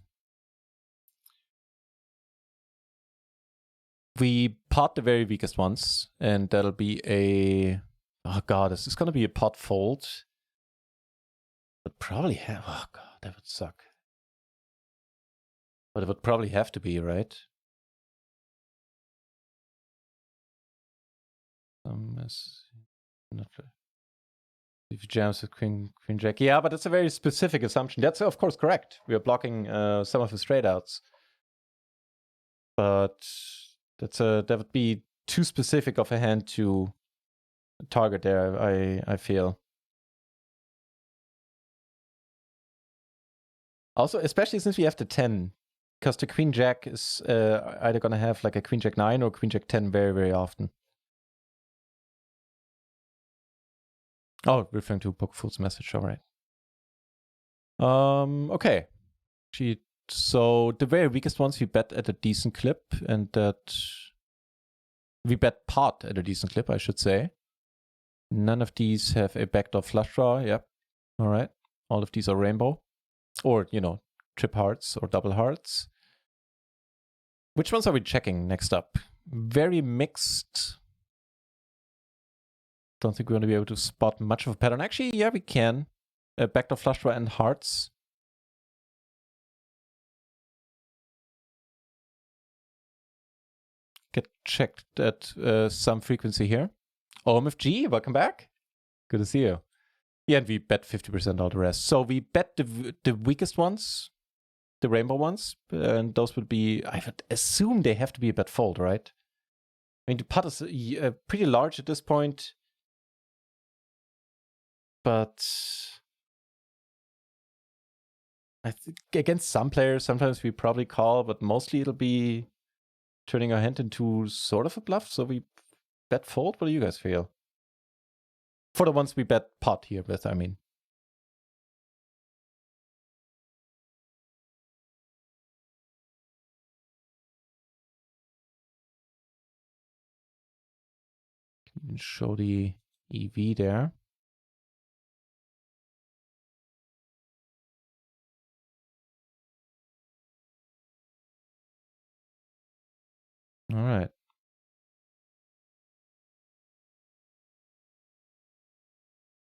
We pot the very weakest ones, and that'll be a, oh god, is this gonna be a pot fold? Would probably have, oh god, that would suck. But it would probably have to be, right? If you jams with queen jack, yeah, but it's a very specific assumption. That's of course correct. We are blocking some of the straight outs, but that would be too specific of a hand to target there. I feel. Also, especially since we have the 10, because the queen jack is either gonna have like a queen jack 9 or queen jack 10 very, very often. Oh, referring to Pokefool's message, all right. Okay. So the very weakest ones we bet at a decent clip, and that we bet pot at a decent clip, I should say. None of these have a backdoor flush draw. Yep. All right. All of these are rainbow, or, you know, trip hearts or double hearts. Which ones are we checking next up? Very mixed. Don't think we're going to be able to spot much of a pattern. Actually, yeah, we can. Backdoor flush draw and hearts. Get checked at some frequency here. OMFG, welcome back. Good to see you. Yeah, and we bet 50% all the rest. So we bet the weakest ones, the rainbow ones, and those would be, I would assume they have to be a bet fold, right? I mean, the pot is pretty large at this point. but I think against some players, sometimes we probably call, but mostly it'll be turning our hand into sort of a bluff. So we bet fold. What do you guys feel? For the ones we bet pot here with, I mean. Show the EV there. All right.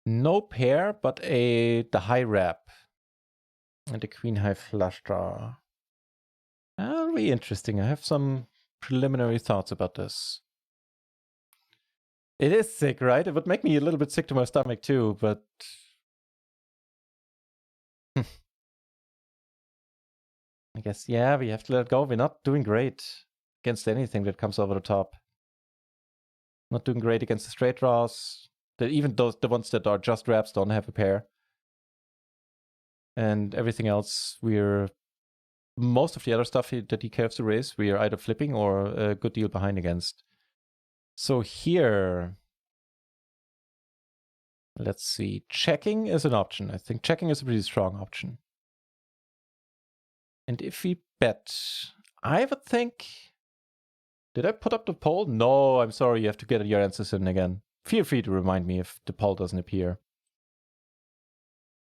No pair, but the high wrap. And the queen high flush draw. Really interesting. I have some preliminary thoughts about this. It is sick, right? It would make me a little bit sick to my stomach too, but I guess, yeah, we have to let it go. We're not doing great against anything that comes over the top. Not doing great against the straight draws. Even the ones that are just wraps don't have a pair. And everything else, most of the other stuff that he cares to raise, we are either flipping or a good deal behind against. So here, let's see. Checking is an option. I think checking is a pretty strong option. And if we bet, I would think... Did I put up the poll? No, I'm sorry. You have to get your answers in again. Feel free to remind me if the poll doesn't appear.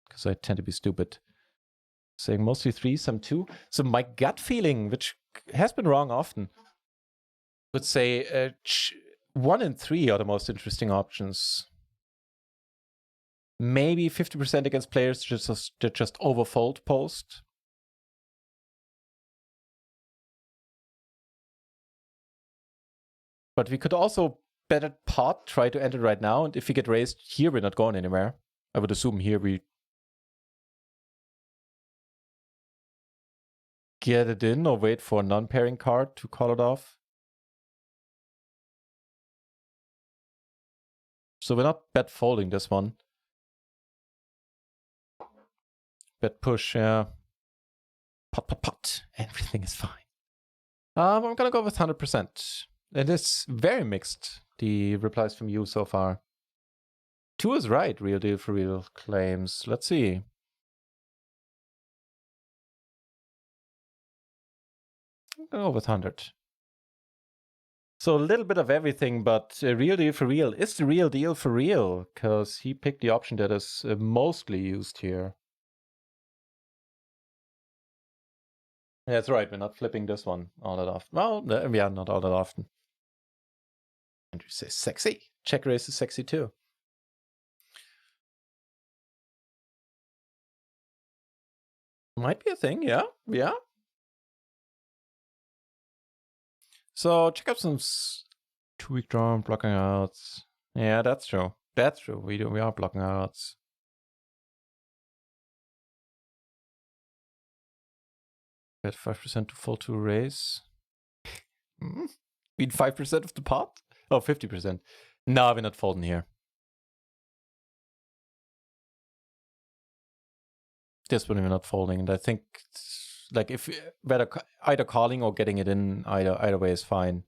Because I tend to be stupid. Saying mostly 3, some 2. So my gut feeling, which has been wrong often, would say 1 and 3 are the most interesting options. Maybe 50% against players that just overfold post. But we could also bet at pot, try to enter right now, and if we get raised here, we're not going anywhere. I would assume here we get it in or wait for a non-pairing card to call it off. So we're not bet folding this one. Bet push, yeah. Pot. Everything is fine. I'm gonna go with 100%. It is very mixed, the replies from you so far. 2 is right, real deal for real claims. Let's see. I'm gonna go with 100. So a little bit of everything, but real deal for real is the real deal for real, because he picked the option that is mostly used here. That's right, we're not flipping this one all that often. Well, yeah, not all that often. Andrew says sexy. Check raise is sexy too. Might be a thing, yeah. So check out some 2-week draw, blocking outs. Yeah, that's true. We are blocking outs. Bet 5% to fold to raise. Beat 5% of the pot? Oh, 50%. No, we're not folding here. This one we're not folding, and I think like if whether either calling or getting it in, either way is fine.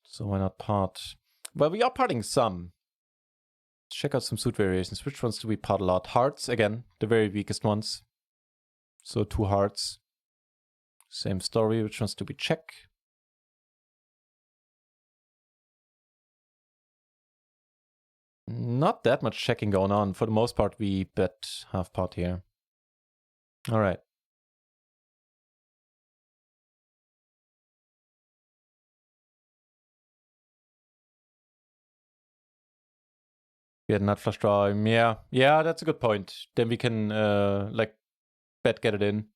So why not pot? Well, we are potting some. Let's check out some suit variations. Which ones do we pot a lot? Hearts, again, the very weakest ones. So 2 hearts. Same story. Which ones do we check? Not that much checking going on. For the most part, we bet half pot here. All right. We had nut flush draw. Yeah, that's a good point. Then we can like bet get it in,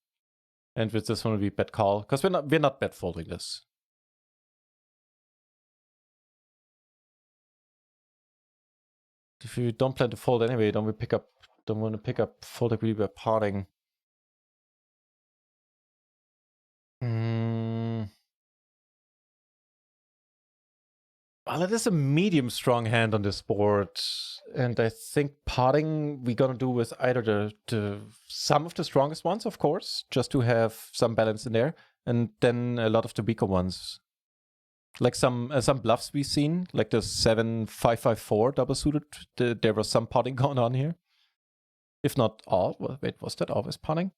and with this one we bet call because we're not bet folding this. If you don't plan to fold anyway, don't want to pick up fold agree by parting. Well, it is a medium strong hand on this board, and I think potting we're gonna do with either the some of the strongest ones, of course, just to have some balance in there, and then a lot of the weaker ones, like some bluffs we've seen, like the 7-5-5-4 double suited. There was some potting going on here, if not all. Well, wait, was that always potting?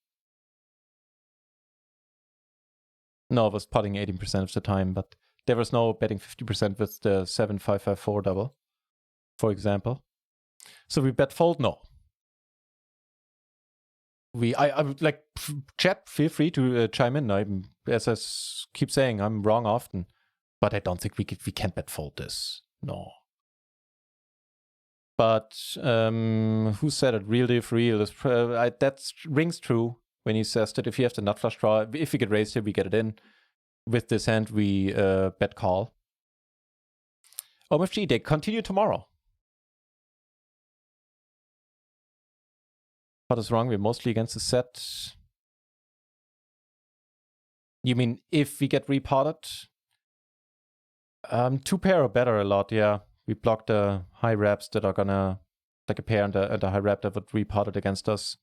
No, it was potting 18% of the time, but there was no betting 50% with the 7-5-5-4 double, for example. So we bet fold? No. I would like, chat, feel free to chime in. As I keep saying, I'm wrong often, but I don't think we can bet fold this. No. But who said it? Real diff real. That rings true when he says that if you have the nut flush draw, if we get raised here, we get it in. With this hand, we bet call. OMFG, they continue tomorrow. What is wrong? We're mostly against the set. You mean if we get repotted? 2 pair or better a lot, yeah. We block the high reps that are gonna, like a pair and a high rep that would repot it against us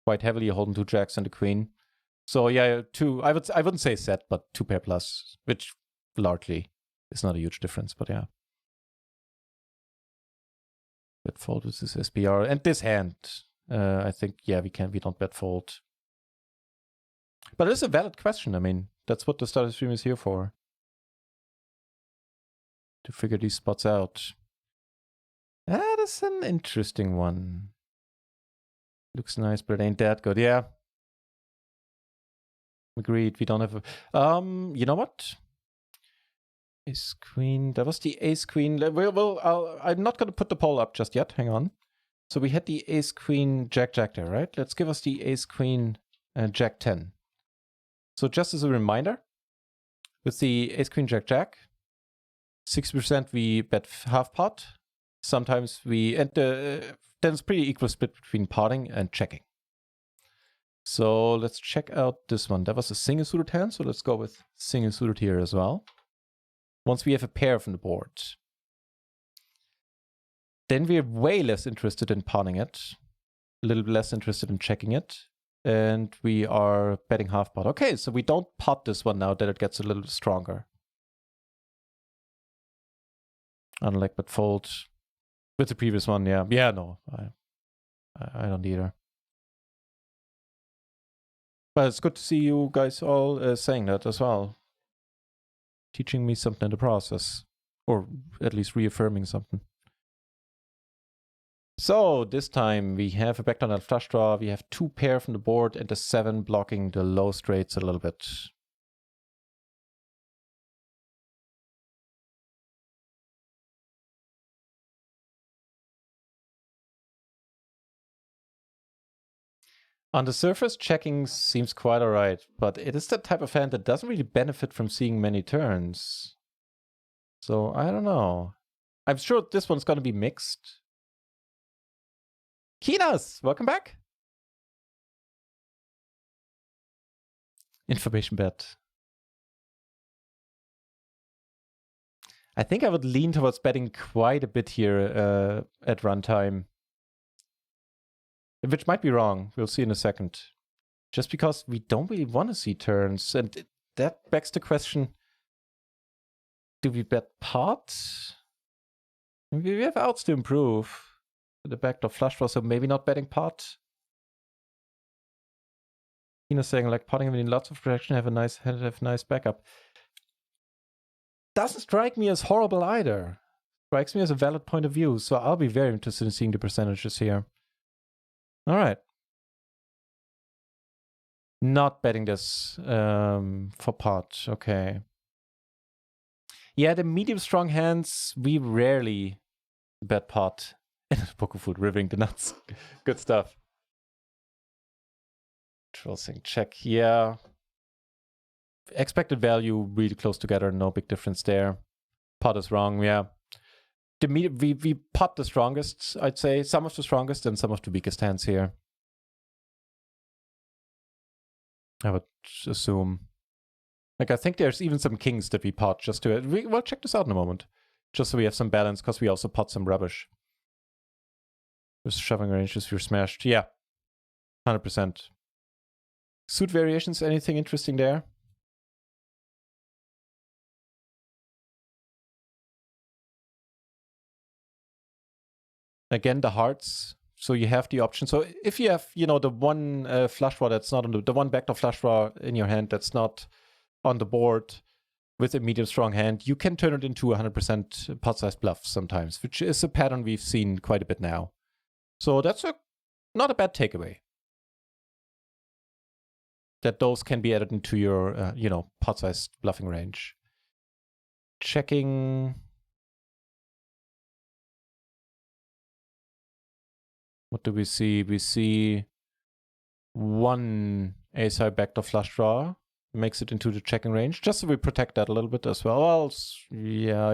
quite heavily, holding 2 jacks and a queen. So yeah, 2, I wouldn't say set, but 2 pair plus, which largely is not a huge difference, but yeah. Bet fold with this SPR. And this hand, I think, yeah, we don't bet fold. But it is a valid question. I mean, that's what the starter stream is here for. To figure these spots out. That is an interesting one. Looks nice, but it ain't that good. Yeah. Agreed. We don't have a... you know what? Ace queen. That was the ace queen. I'm not going to put the poll up just yet. Hang on. So we had the ace queen jack jack there, right? Let's give us the ace queen jack 10. So just as a reminder, with the ace queen jack jack, 60% we bet half pot. Sometimes we, and then it's pretty equal split between potting and checking. So let's check out this one. That was a single suited hand, so let's go with single suited here as well. Once we have a pair from the board, then we're way less interested in potting it, a little bit less interested in checking it, and we are betting half pot. Okay, so we don't pot this one now that it gets a little stronger. Unlike bet fold with the previous one, yeah. Yeah, no, I don't either. But it's good to see you guys all saying that as well. Teaching me something in the process. Or at least reaffirming something. So this time we have a backdoor nut flush draw. We have 2 pair from the board and a 7 blocking the low straights a little bit. On the surface, checking seems quite alright, but it is that type of hand that doesn't really benefit from seeing many turns. So I don't know. I'm sure this one's gonna be mixed. Kinas, welcome back. Information bet. I think I would lean towards betting quite a bit here at runtime. Which might be wrong. We'll see in a second. Just because we don't really want to see turns. And that begs the question, do we bet pot? Maybe we have outs to improve. The backdoor flush draw, so maybe not betting pot. Saying like potting, I mean, lots of protection, have nice backup. Doesn't strike me as horrible either. Strikes me as a valid point of view, so I'll be very interested in seeing the percentages here. All right. Not betting this for pot. Okay. Yeah, the medium strong hands, we rarely bet pot. Poker food, ribbing the nuts. Good stuff. Trolling check. Yeah. Expected value really close together. No big difference there. Pot is wrong. Yeah. We pot the strongest, I'd say. Some of the strongest and some of the weakest hands here. I would assume. Like, I think there's even some kings that we pot just to... We'll check this out in a moment. Just so we have some balance, because we also pot some rubbish. With shoving ranges, we're smashed. Yeah, 100%. Suit variations, anything interesting there? Again, the hearts. So you have the option. So if you have, you know, the one flush draw that's not on the one backdoor flush draw in your hand that's not on the board with a medium strong hand, you can turn it into 100% pot-sized bluff sometimes, which is a pattern we've seen quite a bit now. So that's not a bad takeaway. That those can be added into your, you know, pot-sized bluffing range. Checking. What do we see? We see one ace-high backdoor flush draw. Makes it into the checking range, just so we protect that a little bit as well. Well,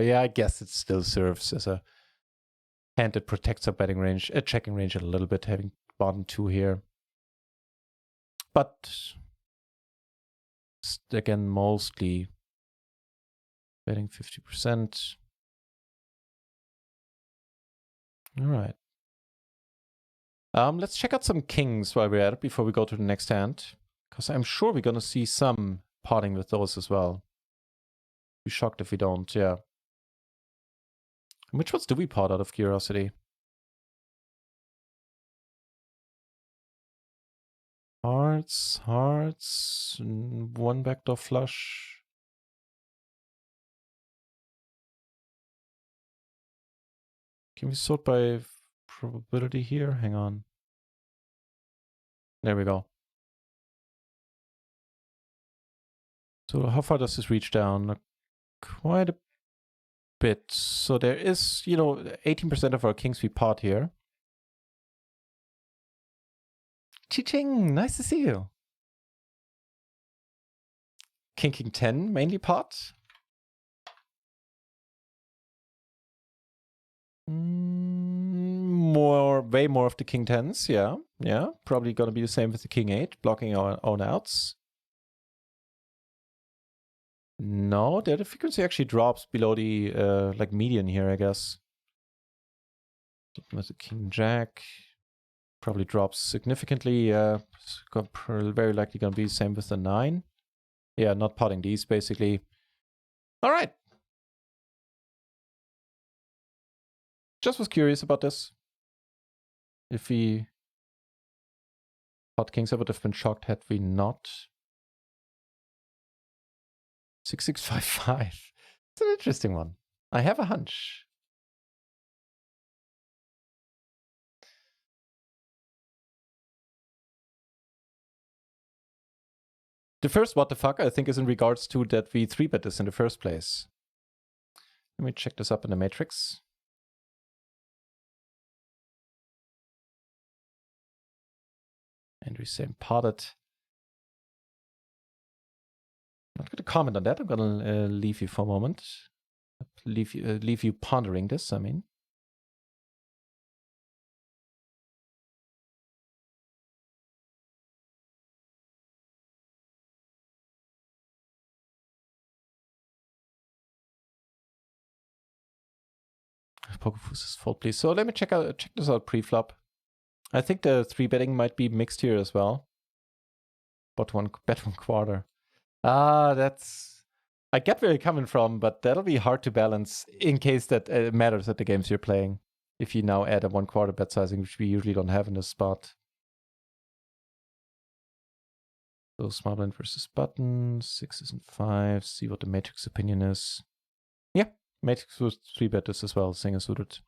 yeah, I guess it still serves as a hand that protects our betting range, a checking range a little bit, having bottom two here. But again, mostly betting 50%. All right. Let's check out some kings while we're at it before we go to the next hand. Because I'm sure we're going to see some potting with those as well. Be shocked if we don't, yeah. Which ones do we pot out of curiosity? Hearts, one backdoor flush. Can we sort by probability here? Hang on. There we go. So how far does this reach down? Quite a bit. So there is, you know, 18% of our kings we pot here. Chi-ching, nice to see you. King 10 mainly pot. Way more of the king 10s, yeah. Probably gonna be the same with the king 8, blocking our own outs. No, the frequency actually drops below the like median here, I guess. With the king jack, probably drops significantly. Very likely gonna be the same with the 9. Yeah, not potting these basically. All right. Just was curious about this. If we pot kings, I would have been shocked had we not. 6655. It's an interesting one. I have a hunch. The first what the fuck, I think, is in regards to that we 3-bet this in the first place. Let me check this up in the matrix. And we say potted. I'm not going to comment on that. I'm going to leave you for a moment. Leave you pondering this, I mean. Pokerfoo's fold, please. So let me check this out pre-flop. I think the 3-betting might be mixed here as well. Bet one quarter. That's... I get where you're coming from, but that'll be hard to balance in case that matters at the games you're playing. If you now add a 1/4 bet sizing, which we usually don't have in this spot. So small blind versus button, 6s and 5s. See what the matrix opinion is. Yeah, matrix was 3-bet this as well, single suited.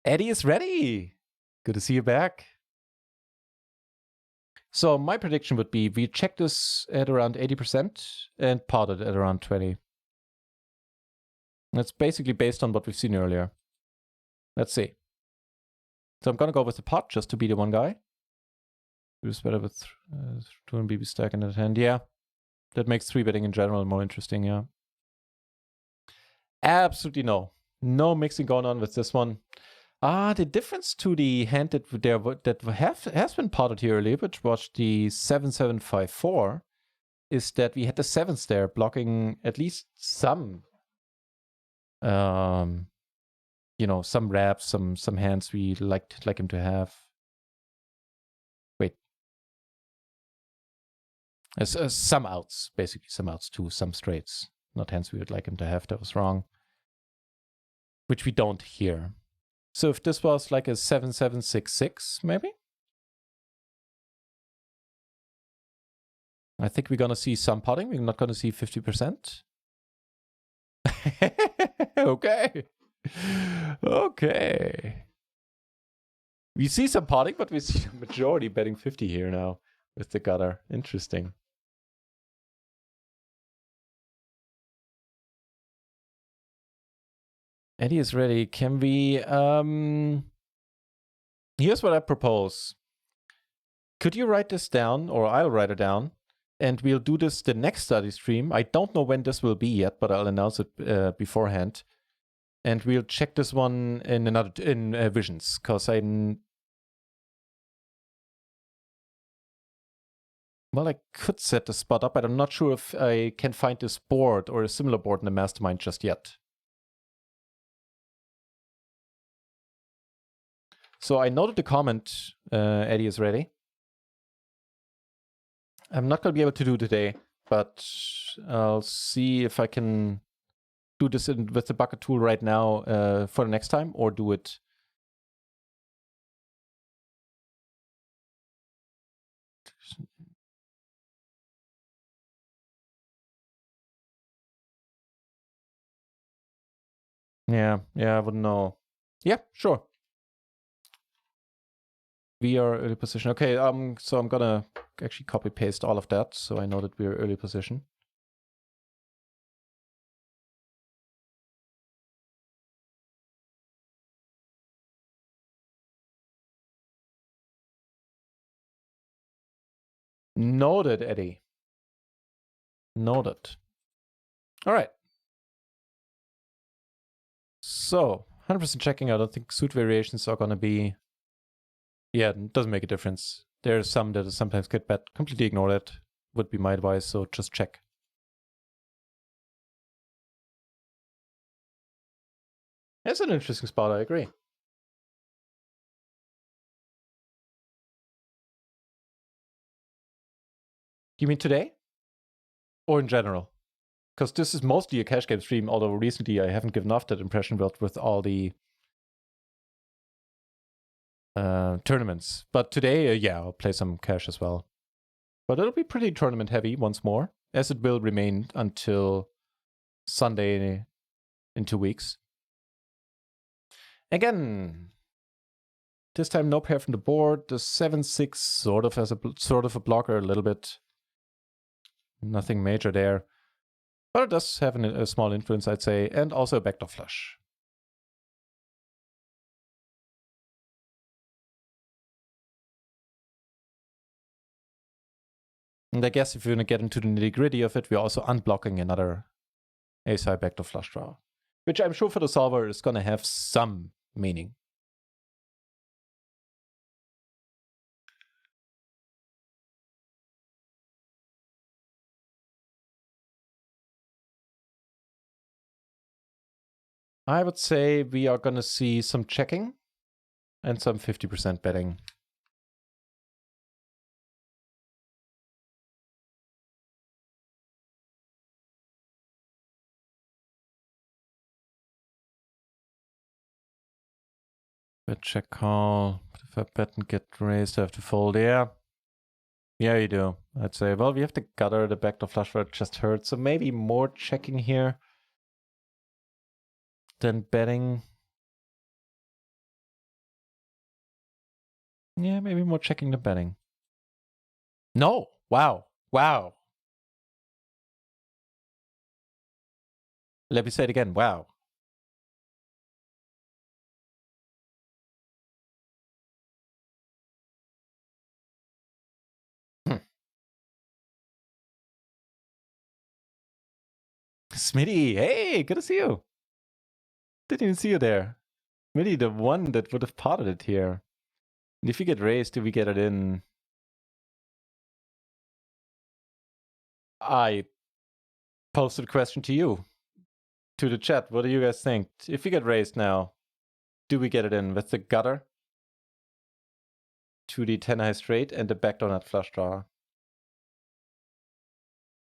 Eddie is ready. Good to see you back. So my prediction would be we check this at around 80% and pot it at around 20. That's basically based on what we've seen earlier. Let's see. So I'm going to go with the pot just to be the one guy. It was better with 2 and BB stack in that hand. Yeah, that makes 3-betting in general more interesting, yeah. Absolutely no. No mixing going on with this one. The difference to the hand that has been potted here earlier, which was the 7754, is that we had the 7s there blocking at least some, you know, some wraps, some hands we like him to have. Wait. Some outs, basically some outs too, some straights. Not hands we would like him to have, that was wrong. Which we don't here. So if this was like a 7-7-6-6, maybe? I think we're gonna see some potting. We're not gonna see 50%. Okay. Okay. We see some potting, but we see the majority betting 50 here now with the gutter. Interesting. Eddie is ready. Can we... Here's what I propose. Could you write this down, or I'll write it down, and we'll do this the next study stream. I don't know when this will be yet, but I'll announce it beforehand. And we'll check this one in Visions, because well, I could set the spot up, but I'm not sure if I can find this board or a similar board in the mastermind just yet. So I noted the comment, Eddie is ready. I'm not going to be able to do today, but I'll see if I can do this with the bucket tool right now for the next time, or do it. Yeah, I wouldn't know. Yeah, sure. We are early position. Okay, so I'm gonna actually copy paste all of that, so I know that we're early position. Noted, Eddie. Noted. All right. So 100% checking. I don't think suit variations are gonna be. Yeah, it doesn't make a difference. There's some that sometimes get bet. Completely ignore that. Would be my advice. So just check. That's an interesting spot. I agree. You mean today? Or in general? Because this is mostly a cash game stream, although recently I haven't given off that impression with all the tournaments. But today, yeah, I'll play some cash as well. But it'll be pretty tournament heavy once more, as it will remain until Sunday in 2 weeks. Again, this time no pair from the board. The 7-6 sort of as a blocker a little bit. Nothing major there. But it does have a small influence, I'd say, and also a backdoor flush. And I guess if you're going to get into the nitty-gritty of it, we're also unblocking another ace-high backdoor flush draw, which I'm sure for the solver is going to have some meaning. I would say we are going to see some checking and some 50% betting. Bet check call. If I bet and get raised, I have to fold. Yeah, you do. I'd say, well, we have the gutter, the backdoor flush where it just hurt, so maybe more checking here than betting. Yeah, maybe more checking than betting. No! Wow. Let me say it again. Wow. Smitty, hey, good to see you. Didn't even see you there. Smitty, the one that would have potted it here. And if you get raised, do we get it in? I posted a question to you, to the chat. What do you guys think? If we get raised now, do we get it in with the gutter to the 10 high straight and the backdoor nut flush draw?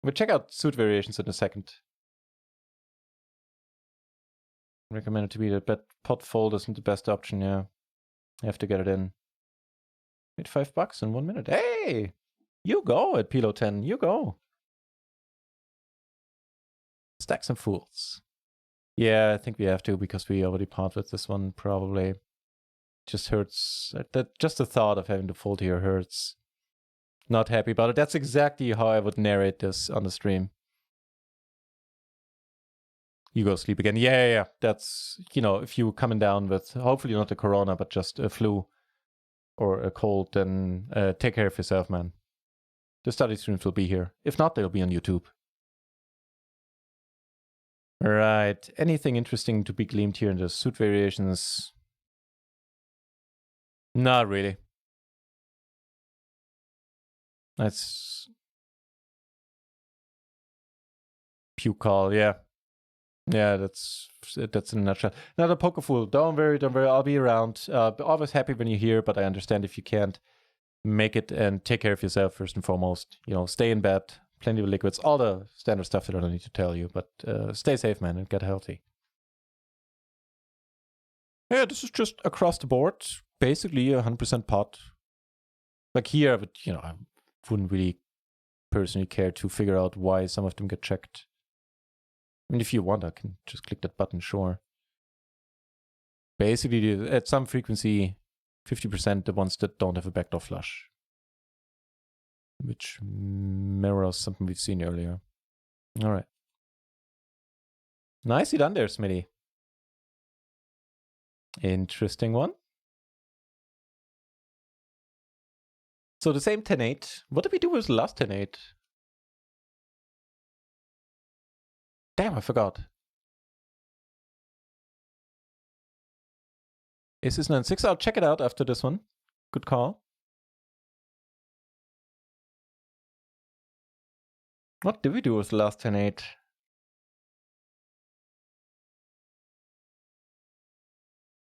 We'll check out suit variations in a second. Recommended to be the bet pot fold isn't the best option, yeah. You have to get it in. Made $5 in 1 minute. Hey! You go at PLO 10. You go. Stack some fools. Yeah, I think we have to because we already part with this one probably. Just hurts. Just the thought of having to fold here hurts. Not happy about it. That's exactly how I would narrate this on the stream. You go sleep again. Yeah. That's, if you coming down with hopefully not a corona, but just a flu or a cold, then take care of yourself, man. The study streams will be here. If not, they'll be on YouTube. All right. Anything interesting to be gleaned here in the suit variations? Not really. That's puke call, yeah. Yeah, that's in a nutshell. Now the poker fool, don't worry, I'll be around. Always happy when you're here, but I understand if you can't make it, and take care of yourself first and foremost. Stay in bed, plenty of liquids, all the standard stuff that I don't need to tell you, but stay safe, man, and get healthy. Yeah, this is just across the board, basically 100% pot. Like here, but I wouldn't really personally care to figure out why some of them get checked. I mean, if you want, I can just click that button, sure. Basically, at some frequency, 50% the ones that don't have a backdoor flush. Which mirrors something we've seen earlier. All right. Nicely done there, Smitty. Interesting one. So the same 10-8. What did we do with the last 10-8? Damn, I forgot. Is this 9-6? I'll check it out after this one. Good call. What did we do with the last 10-8?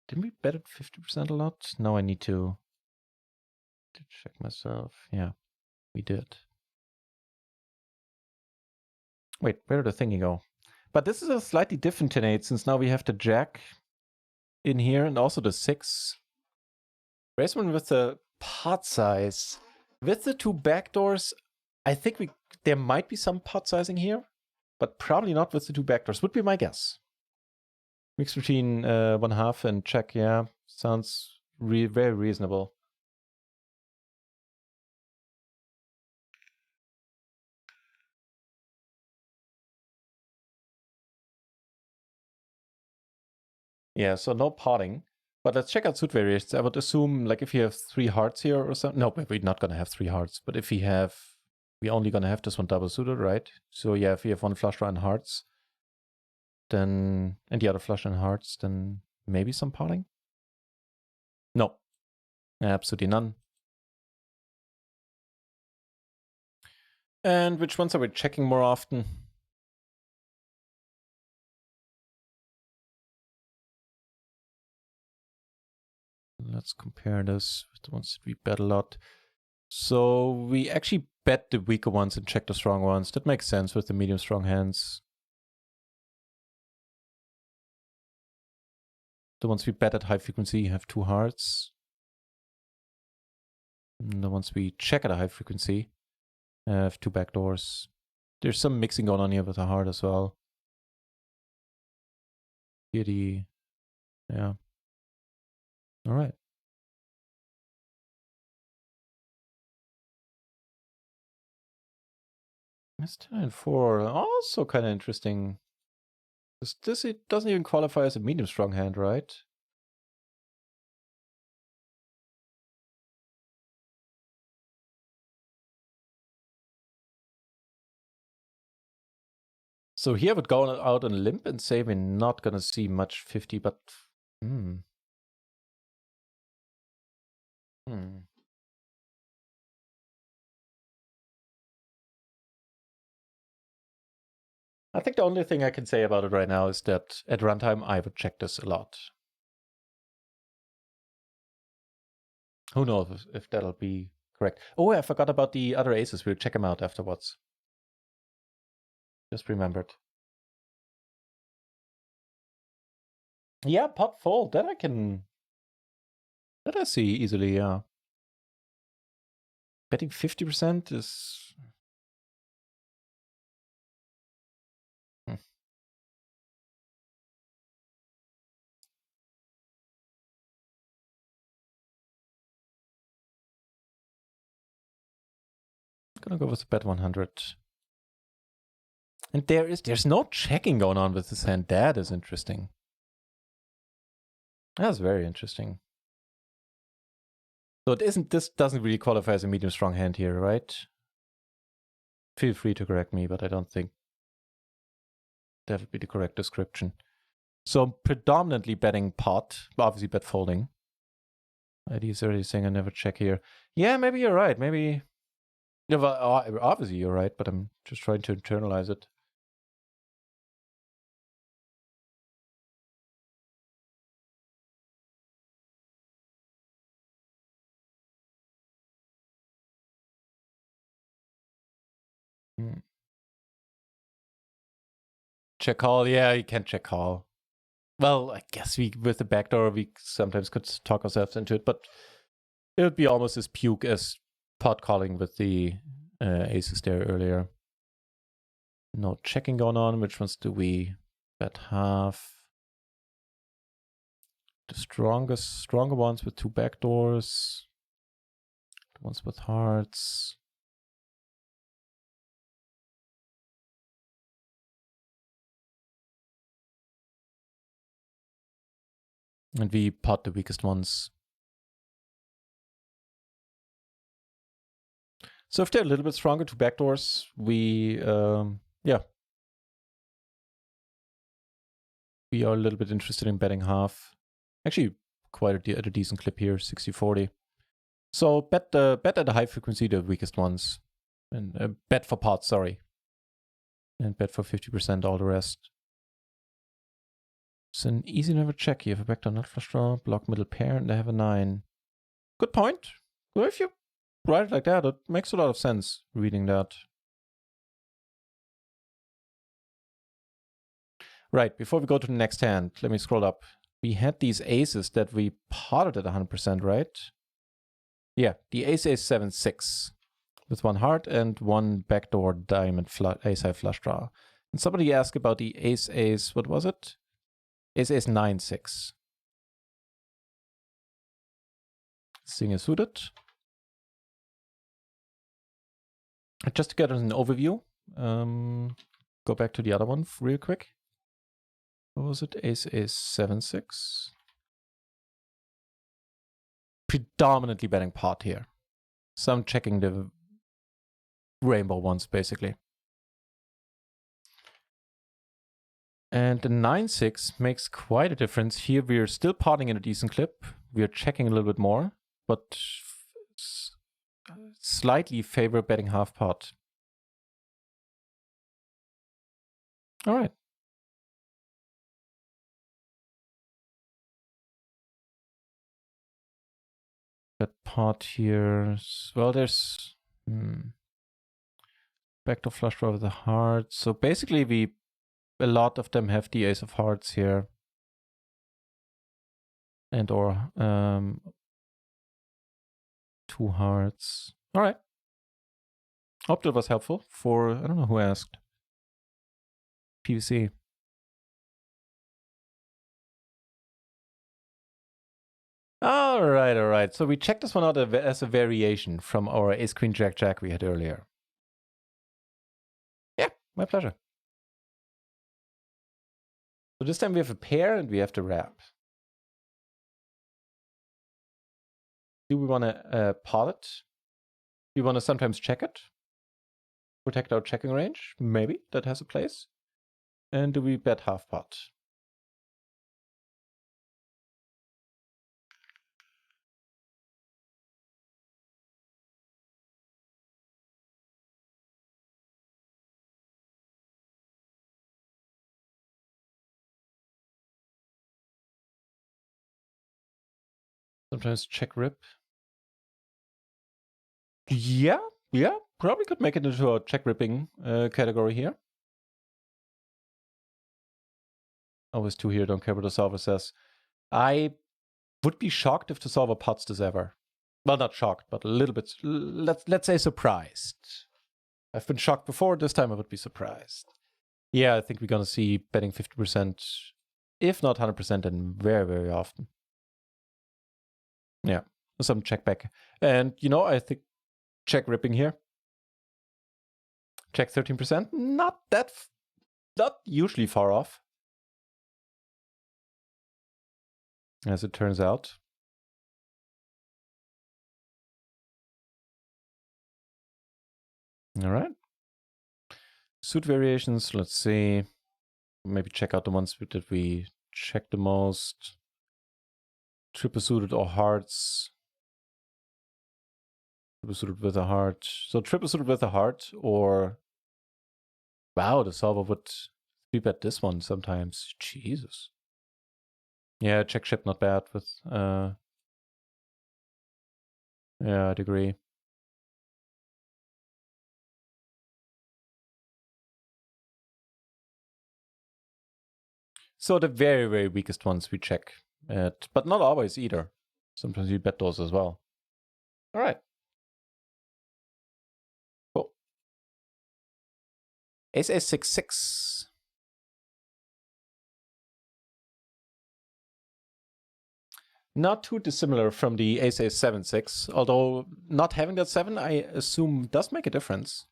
Didn't we bet it 50% a lot? No, I need to check myself. Yeah, we did. Wait, where did the thingy go? But this is a slightly different 10-8 since now we have the jack in here and also the 6. Raise one with the pot size. With the 2 backdoors, I think there might be some pot sizing here, but probably not with the 2 backdoors, would be my guess. Mix between 1/2 and check, yeah. Sounds very reasonable. Yeah, so no potting. But let's check out suit variations. I would assume, like, if you have 3 hearts here or something. No, we're not going to have 3 hearts. But if we're only going to have this one double suited, right? So yeah, if we have 1 flush draw and hearts, then, and the other flush and hearts, then maybe some potting? No, absolutely none. And which ones are we checking more often? Let's compare this with the ones that we bet a lot. So we actually bet the weaker ones and check the strong ones. That makes sense with the medium strong hands. The ones we bet at high frequency have 2 hearts. And the ones we check at a high frequency have 2 backdoors. There's some mixing going on here with the heart as well. Here yeah. All right. That's 10 and 4. Also kind of interesting. This it doesn't even qualify as a medium strong hand, right? So here I would go out on a limb and say we're not gonna see much 50, but I think the only thing I can say about it right now is that at runtime, I would check this a lot. Who knows if that'll be correct. Oh, I forgot about the other aces. We'll check them out afterwards. Just remembered. Yeah, pot fold. That I see easily, yeah. Betting 50% is... Gonna go with the bet 100. And there's no checking going on with this hand. That is interesting. That's very interesting. So this doesn't really qualify as a medium strong hand here, right? Feel free to correct me, but I don't think that would be the correct description. So predominantly betting pot, obviously bet folding. ID is already saying I never check here. Yeah, maybe you're right. Maybe, yeah, well, obviously you're right, but I'm just trying to internalize it. Check call, yeah, you can check call. Well, I guess with the backdoor, we sometimes could talk ourselves into it, but it would be almost as puke as pot calling with the aces there earlier. No checking going on. Which ones do we bet half? The stronger ones with two backdoors. The ones with hearts. And we pot the weakest ones. So if they're a little bit stronger, two backdoors, we, yeah. We are a little bit interested in betting half. Actually, quite at a decent clip here, 60-40. So bet at the high frequency, the weakest ones. And bet for pots, sorry. And bet for 50% all the rest. It's an easy never check here. If a backdoor nut flush draw, block middle pair, and they have a 9. Good point. Well, if you write it like that, it makes a lot of sense reading that. Right, before we go to the next hand, let me scroll up. We had these aces that we potted at 100%, right? Yeah, the ace 7-6 with one heart and one backdoor diamond ace high flush draw. And somebody asked about the ace, what was it? Ace 9-6. Seeing is suited. Just to get an overview, go back to the other one real quick. What was it? Ace 7-6. Predominantly betting pot here. Some checking the rainbow ones, basically. And the 9-6 makes quite a difference. Here we're still potting in a decent clip. We're checking a little bit more, but slightly favor betting half pot. All right. Bet pot here. Well, there's backdoor flush draw with the hearts. So basically a lot of them have the ace of hearts here. And or two hearts. All right. Hope that was helpful for, I don't know who asked. PVC. All right. So we checked this one out as a variation from our ace queen jack jack we had earlier. Yeah, my pleasure. So this time we have a pair and we have to wrap. Do we want to pot it? Do we want to sometimes check it? Protect our checking range? Maybe that has a place. And do we bet half pot? Sometimes check rip. Yeah, probably could make it into a check ripping category here. Always two here, don't care what the solver says. I would be shocked if the solver pots this ever. Well, not shocked, but a little bit, let's say surprised. I've been shocked before, this time I would be surprised. Yeah, I think we're gonna see betting 50%, if not 100%, and very, very often. Yeah, some check back. And, you know, I think check ripping here. Check 13%, not usually far off. As it turns out. All right. Suit variations, let's see. Maybe check out the ones that we check the most. Triple suited or hearts. Triple suited with a heart. So triple suited with a heart, or wow, the solver would 3-bet this one sometimes. Jesus. Yeah, check chip not bad with yeah, I'd agree. So the very, very weakest ones we check. But not always either. Sometimes you bet those as well. All right. Cool. Ace 6-6. Not too dissimilar from the Ace 7-6, although not having that 7, I assume, does make a difference.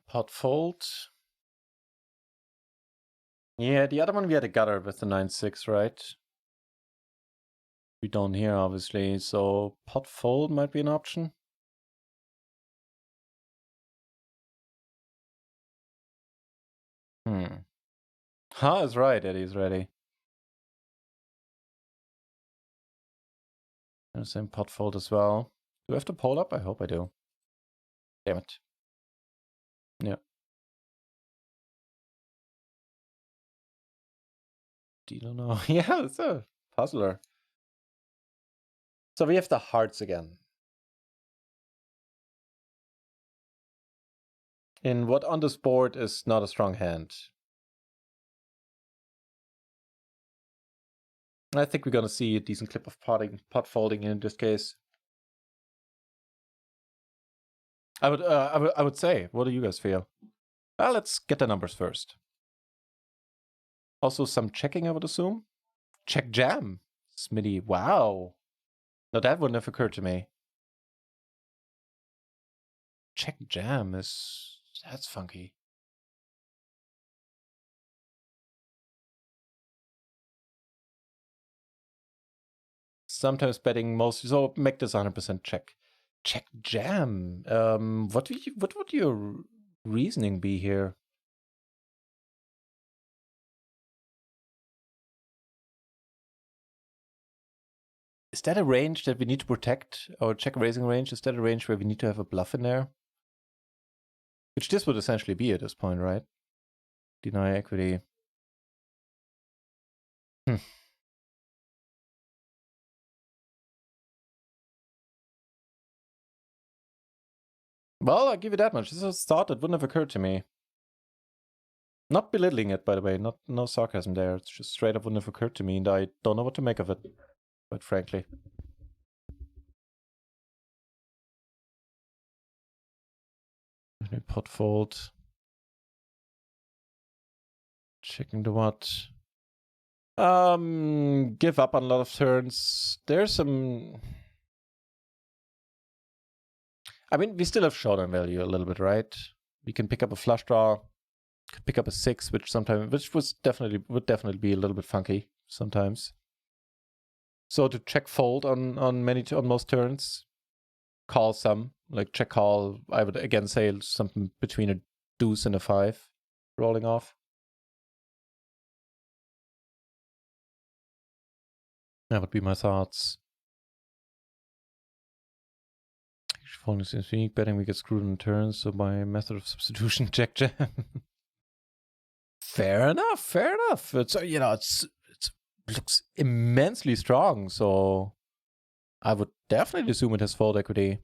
Pot fold. Yeah, the other one we had a gutter with the 9-6, right? We don't here, obviously, so pot fold might be an option. Is right, Eddie's ready. Same pot fold as well. Do I have to pole up? I hope I do. Damn it. Yeah. Do you know? Yeah, it's a puzzler. So we have the hearts again. In what on this board is not a strong hand. I think we're gonna see a decent clip of pot folding in this case. I would say, what do you guys feel? Let's get the numbers first. Also some checking, I would assume. Check jam. Smitty, wow. No, that wouldn't have occurred to me. Check jam that's funky. Sometimes betting mostly, so make this 100% check. Check jam. What would your reasoning be here? Is that a range that we need to protect? Our check raising range? Is that a range where we need to have a bluff in there? Which this would essentially be at this point, right? Deny equity. Well, I'll give you that much. This is a thought that wouldn't have occurred to me. Not belittling it, by the way. No sarcasm there. It's just straight up wouldn't have occurred to me, and I don't know what to make of it, quite frankly. Pot fold. Checking the what? Give up on a lot of turns. There's some... I mean, we still have showdown value a little bit, right? We can pick up a flush draw, could pick up a 6, which would definitely be a little bit funky sometimes. So to check fold on most turns, call some, like check call, I would again say something between a deuce and a 5 rolling off. That would be my thoughts. Folding seems unique, betting we get screwed on turns, so by method of substitution, check jam. Fair enough, fair enough. It's it looks immensely strong, so I would definitely assume it has fold equity.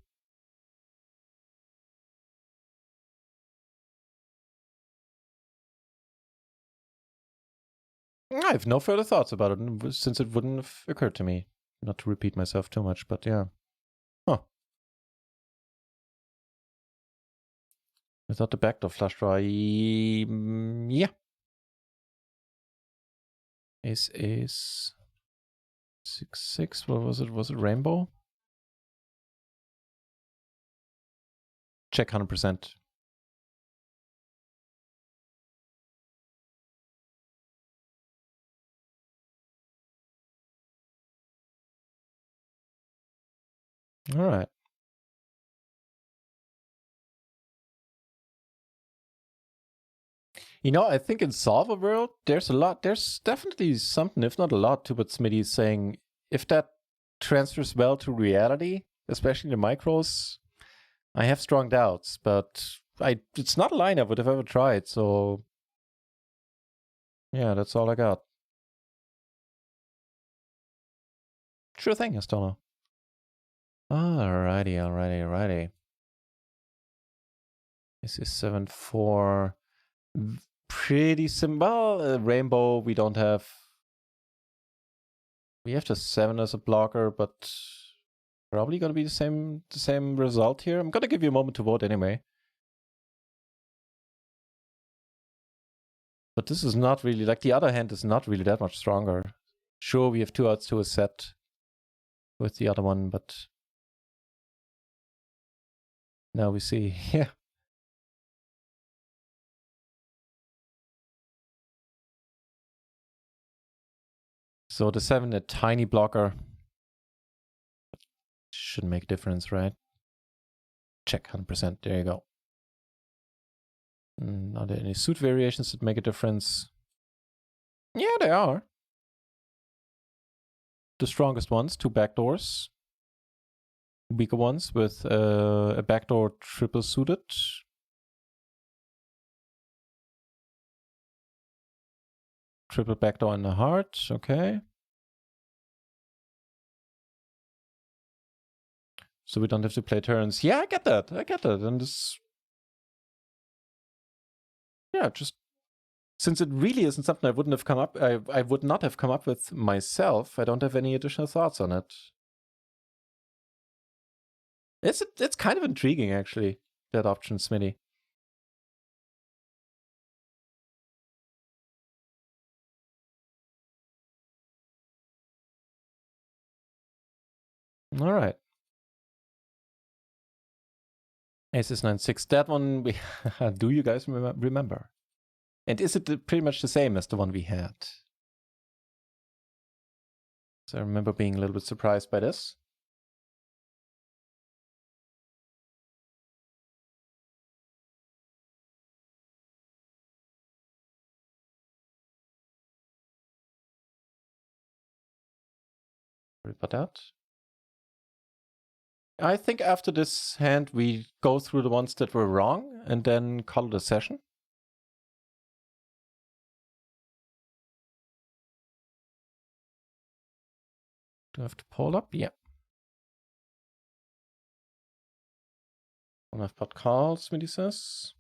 I have no further thoughts about it, since it wouldn't have occurred to me. Not to repeat myself too much, but yeah. Huh. Without the backdoor flush draw, yeah. Ace, 6-6, what was it? Was it rainbow? Check 100%. All right. You know, I think in Solver World, there's definitely something, if not a lot, to what Smitty is saying. If that transfers well to reality, especially the micros, I have strong doubts, but it's not a line I would have ever tried, so yeah, that's all I got. Sure thing, Astono. Alrighty. This is 7-4. Pretty simple. Rainbow, we don't have. We have just 7 as a blocker, but probably gonna be the same result here. I'm gonna give you a moment to vote anyway. But this is not really, like the other hand is not really that much stronger. Sure, we have 2 outs to a set with the other one, but now we see, yeah. So the 7, a tiny blocker. Shouldn't make a difference, right? Check 100%, there you go. Are there any suit variations that make a difference? Yeah, there are. The strongest ones, 2 backdoors. Weaker ones with a backdoor triple suited. Triple backdoor in the heart, okay. So we don't have to play turns. Yeah, I get that. And this, yeah, just since it really isn't something I wouldn't have come up, I would not have come up with myself. I don't have any additional thoughts on it. It's kind of intriguing, actually, that option, Smitty. All right. Aces 9-6. That one, do you guys remember? And is it pretty much the same as the one we had? So I remember being a little bit surprised by this. Sorry about that. I think after this hand, we go through the ones that were wrong and then call it a session. Do I have to pull up? Yeah. One of pot calls, Smitty says.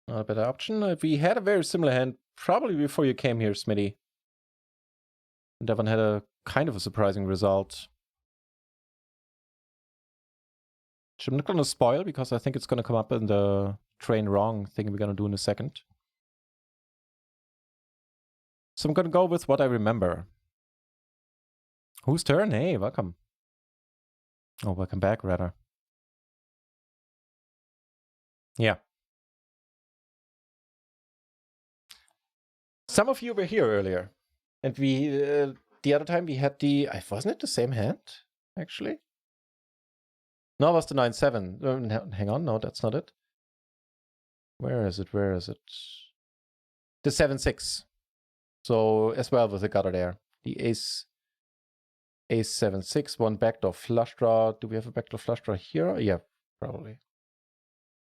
Not a better option. We had a very similar hand probably before you came here, Smitty. And that one had a kind of a surprising result. Which I'm not going to spoil because I think it's going to come up in the train wrong thing we're going to do in a second. So I'm going to go with what I remember. Whose turn? Hey, welcome. Oh, welcome back, rather. Yeah. Some of you were here earlier. And we the other time we had the... Wasn't it the same hand, actually? No, it was the 9-7. Hang on, no, that's not it. Where is it? Where is it? The 7-6. So as well with the gutter there. The ace 7-6, one backdoor flush draw. Do we have a backdoor flush draw here? Yeah, probably.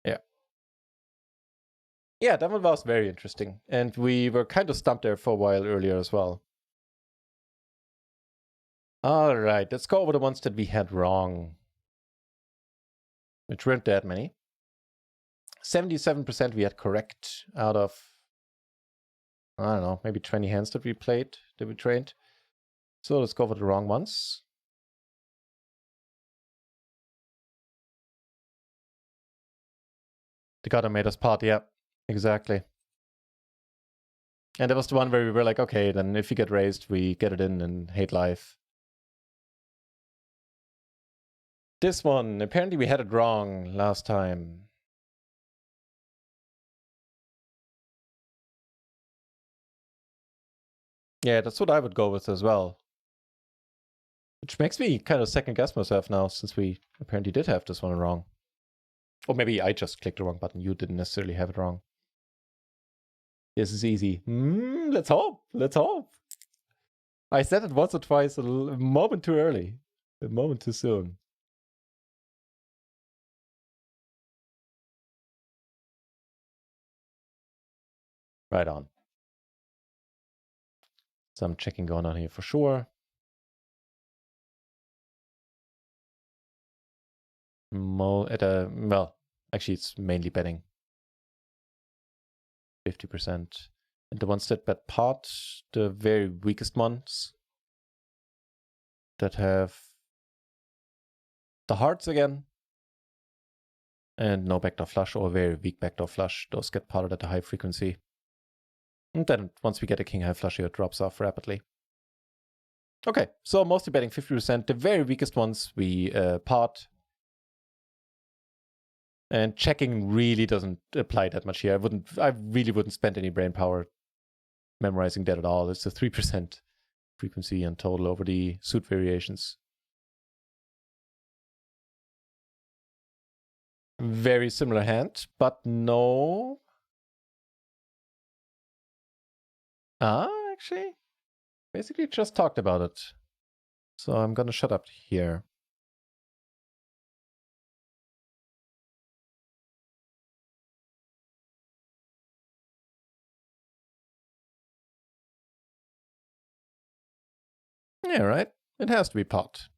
Yeah. Yeah, that one was very interesting. And we were kind of stumped there for a while earlier as well. All right, let's go over the ones that we had wrong. Which weren't that many. 77% we had correct out of, I don't know, maybe 20 hands that we played, that we trained. So let's go over the wrong ones. The gutter made us pot, yeah, exactly. And that was the one where we were like, okay, then if you get raised, we get it in and hate life. This one, apparently we had it wrong last time. Yeah, that's what I would go with as well. Which makes me kind of second guess myself now, since we apparently did have this one wrong. Or maybe I just clicked the wrong button. You didn't necessarily have it wrong. This is easy. Let's hope. Let's hope. I said it once or twice a moment too early. A moment too soon. Right on. Some checking going on here for sure. Well, actually it's mainly betting. 50%. And the ones that bet pot, the very weakest ones that have the hearts again and no backdoor flush or very weak backdoor flush, those get potted at a high frequency. And then once we get a king high flush here, it drops off rapidly. Okay, so mostly betting 50%. The very weakest ones we pot. And checking really doesn't apply that much here. I really wouldn't spend any brain power memorizing that at all. It's a 3% frequency in total over the suit variations. Very similar hand, but no. Actually, basically just talked about it. So I'm gonna shut up here. Yeah, right. It has to be pot.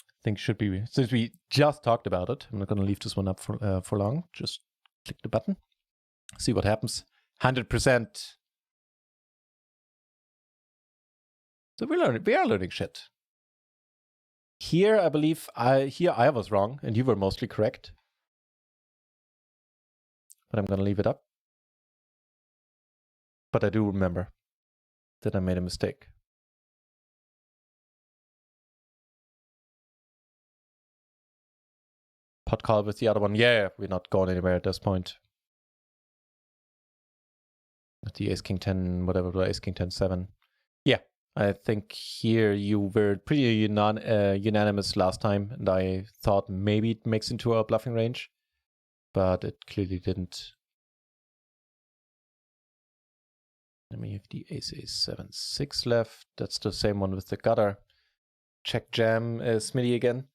I think should be, since we just talked about it, I'm not going to leave this one up for long. Just click the button, see what happens. 100%. So we are learning shit. Here, I believe, I was wrong and you were mostly correct. But I'm going to leave it up. But I do remember that I made a mistake. Pot call with the other one. Yeah, we're not going anywhere at this point. At the ace king 10, whatever, ace king 10 7. Yeah, I think here you were pretty unanimous last time, and I thought maybe it makes into a bluffing range, but it clearly didn't. Let me have the ace 7 6 left. That's the same one with the gutter. Check jam Smitty again.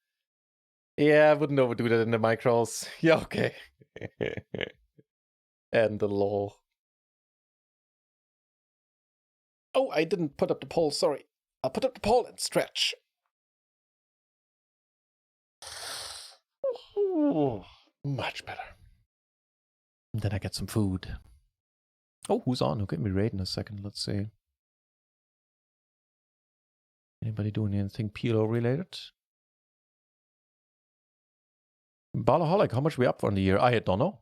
Yeah, I wouldn't overdo that in the micros. Yeah, okay. And the law. Oh, I didn't put up the poll, sorry. I'll put up the poll and stretch. Ooh, much better. And then I get some food. Oh, who's on? Who get me raid in a second? Let's see. Anybody doing anything PLO related? Ballaholic, how much we up on the year? I don't know.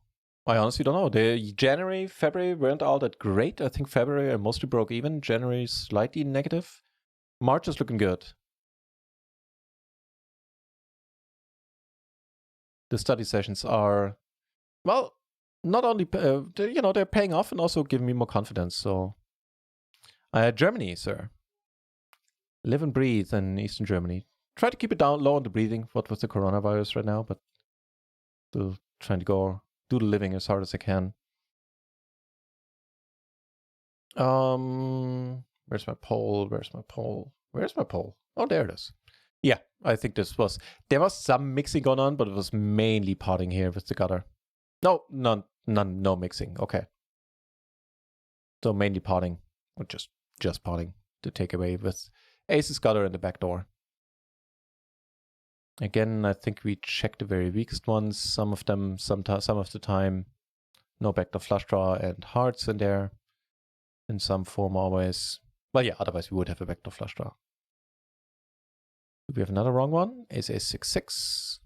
I honestly don't know. The January, February weren't all that great. I think February I mostly broke even. January slightly negative. March is looking good. the study sessions are, well, not only, they're paying off and also giving me more confidence. So, Germany, sir. Live and breathe in Eastern Germany. Try to keep it down low on the breathing, what with the coronavirus right now, but still trying to go do the living as hard as I can. Where's my poll? Where's my poll? Where's my poll? Oh, there it is. Yeah, I think there was some mixing going on, but it was mainly potting here with the gutter. No, no mixing. Okay. So mainly potting, or just potting to take away with aces, gutter, and the back door. Again, I think we check the very weakest ones. Some of them, some of the time, no backdoor flush draw and hearts in there. In some form always. Well, yeah, otherwise we would have a backdoor flush draw. Do we have another wrong one? Ace 6-6.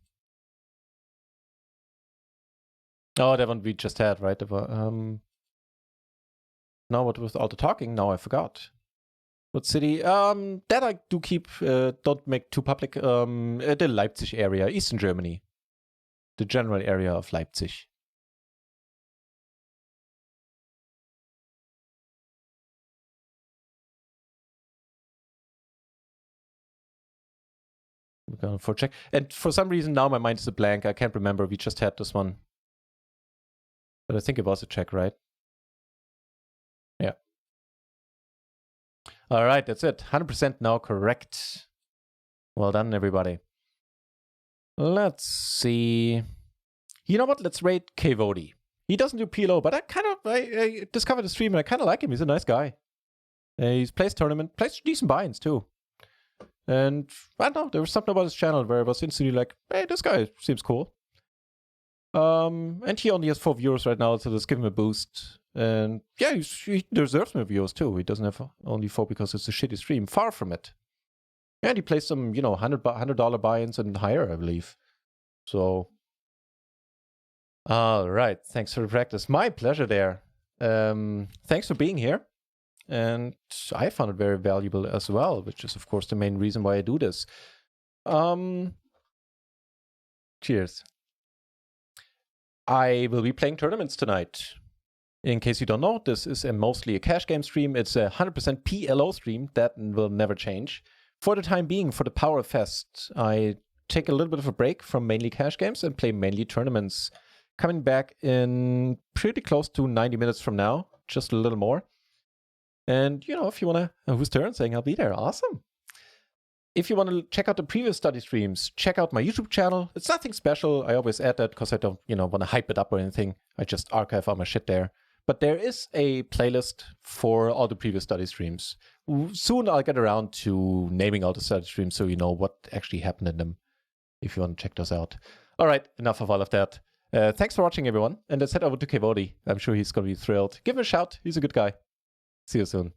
Oh, that one we just had, right? Now what with all the talking? Now I forgot. What city? That I do keep, don't make too public. The Leipzig area, Eastern Germany. The general area of Leipzig. We're going for a check. And for some reason now my mind is a blank. I can't remember. We just had this one. But I think it was a check, right? Yeah. All right, that's it. 100% now correct. Well done, everybody. Let's see. You know what? Let's rate Kvodi. He doesn't do PLO, but I discovered the stream and I kind of like him. He's a nice guy. He's plays tournament, plays decent buy-ins too. And I don't know, there was something about his channel where I was instantly like, hey, this guy seems cool. And he only has 4 viewers right now, so let's give him a boost. And yeah, he deserves more viewers too. He doesn't have only 4 because it's a shitty stream. Far from it. And he plays some, $100 buy-ins and higher, I believe. So, all right. Thanks for the practice. My pleasure there. Thanks for being here. And I found it very valuable as well, which is, of course, the main reason why I do this. Cheers. I will be playing tournaments tonight. In case you don't know, this is mostly a cash game stream. It's a 100% PLO stream. That will never change. For the time being, for the Power Fest, I take a little bit of a break from mainly cash games and play mainly tournaments. Coming back in pretty close to 90 minutes from now, just a little more. And, if you want to, whose turn saying I'll be there, awesome. If you want to check out the previous study streams, check out my YouTube channel. It's nothing special. I always add that because I don't, want to hype it up or anything. I just archive all my shit there. But there is a playlist for all the previous study streams. Soon I'll get around to naming all the study streams so you know what actually happened in them, if you want to check those out. All right, enough of all of that. Thanks for watching, everyone. And let's head over to Kvodi. I'm sure he's going to be thrilled. Give him a shout. He's a good guy. See you soon.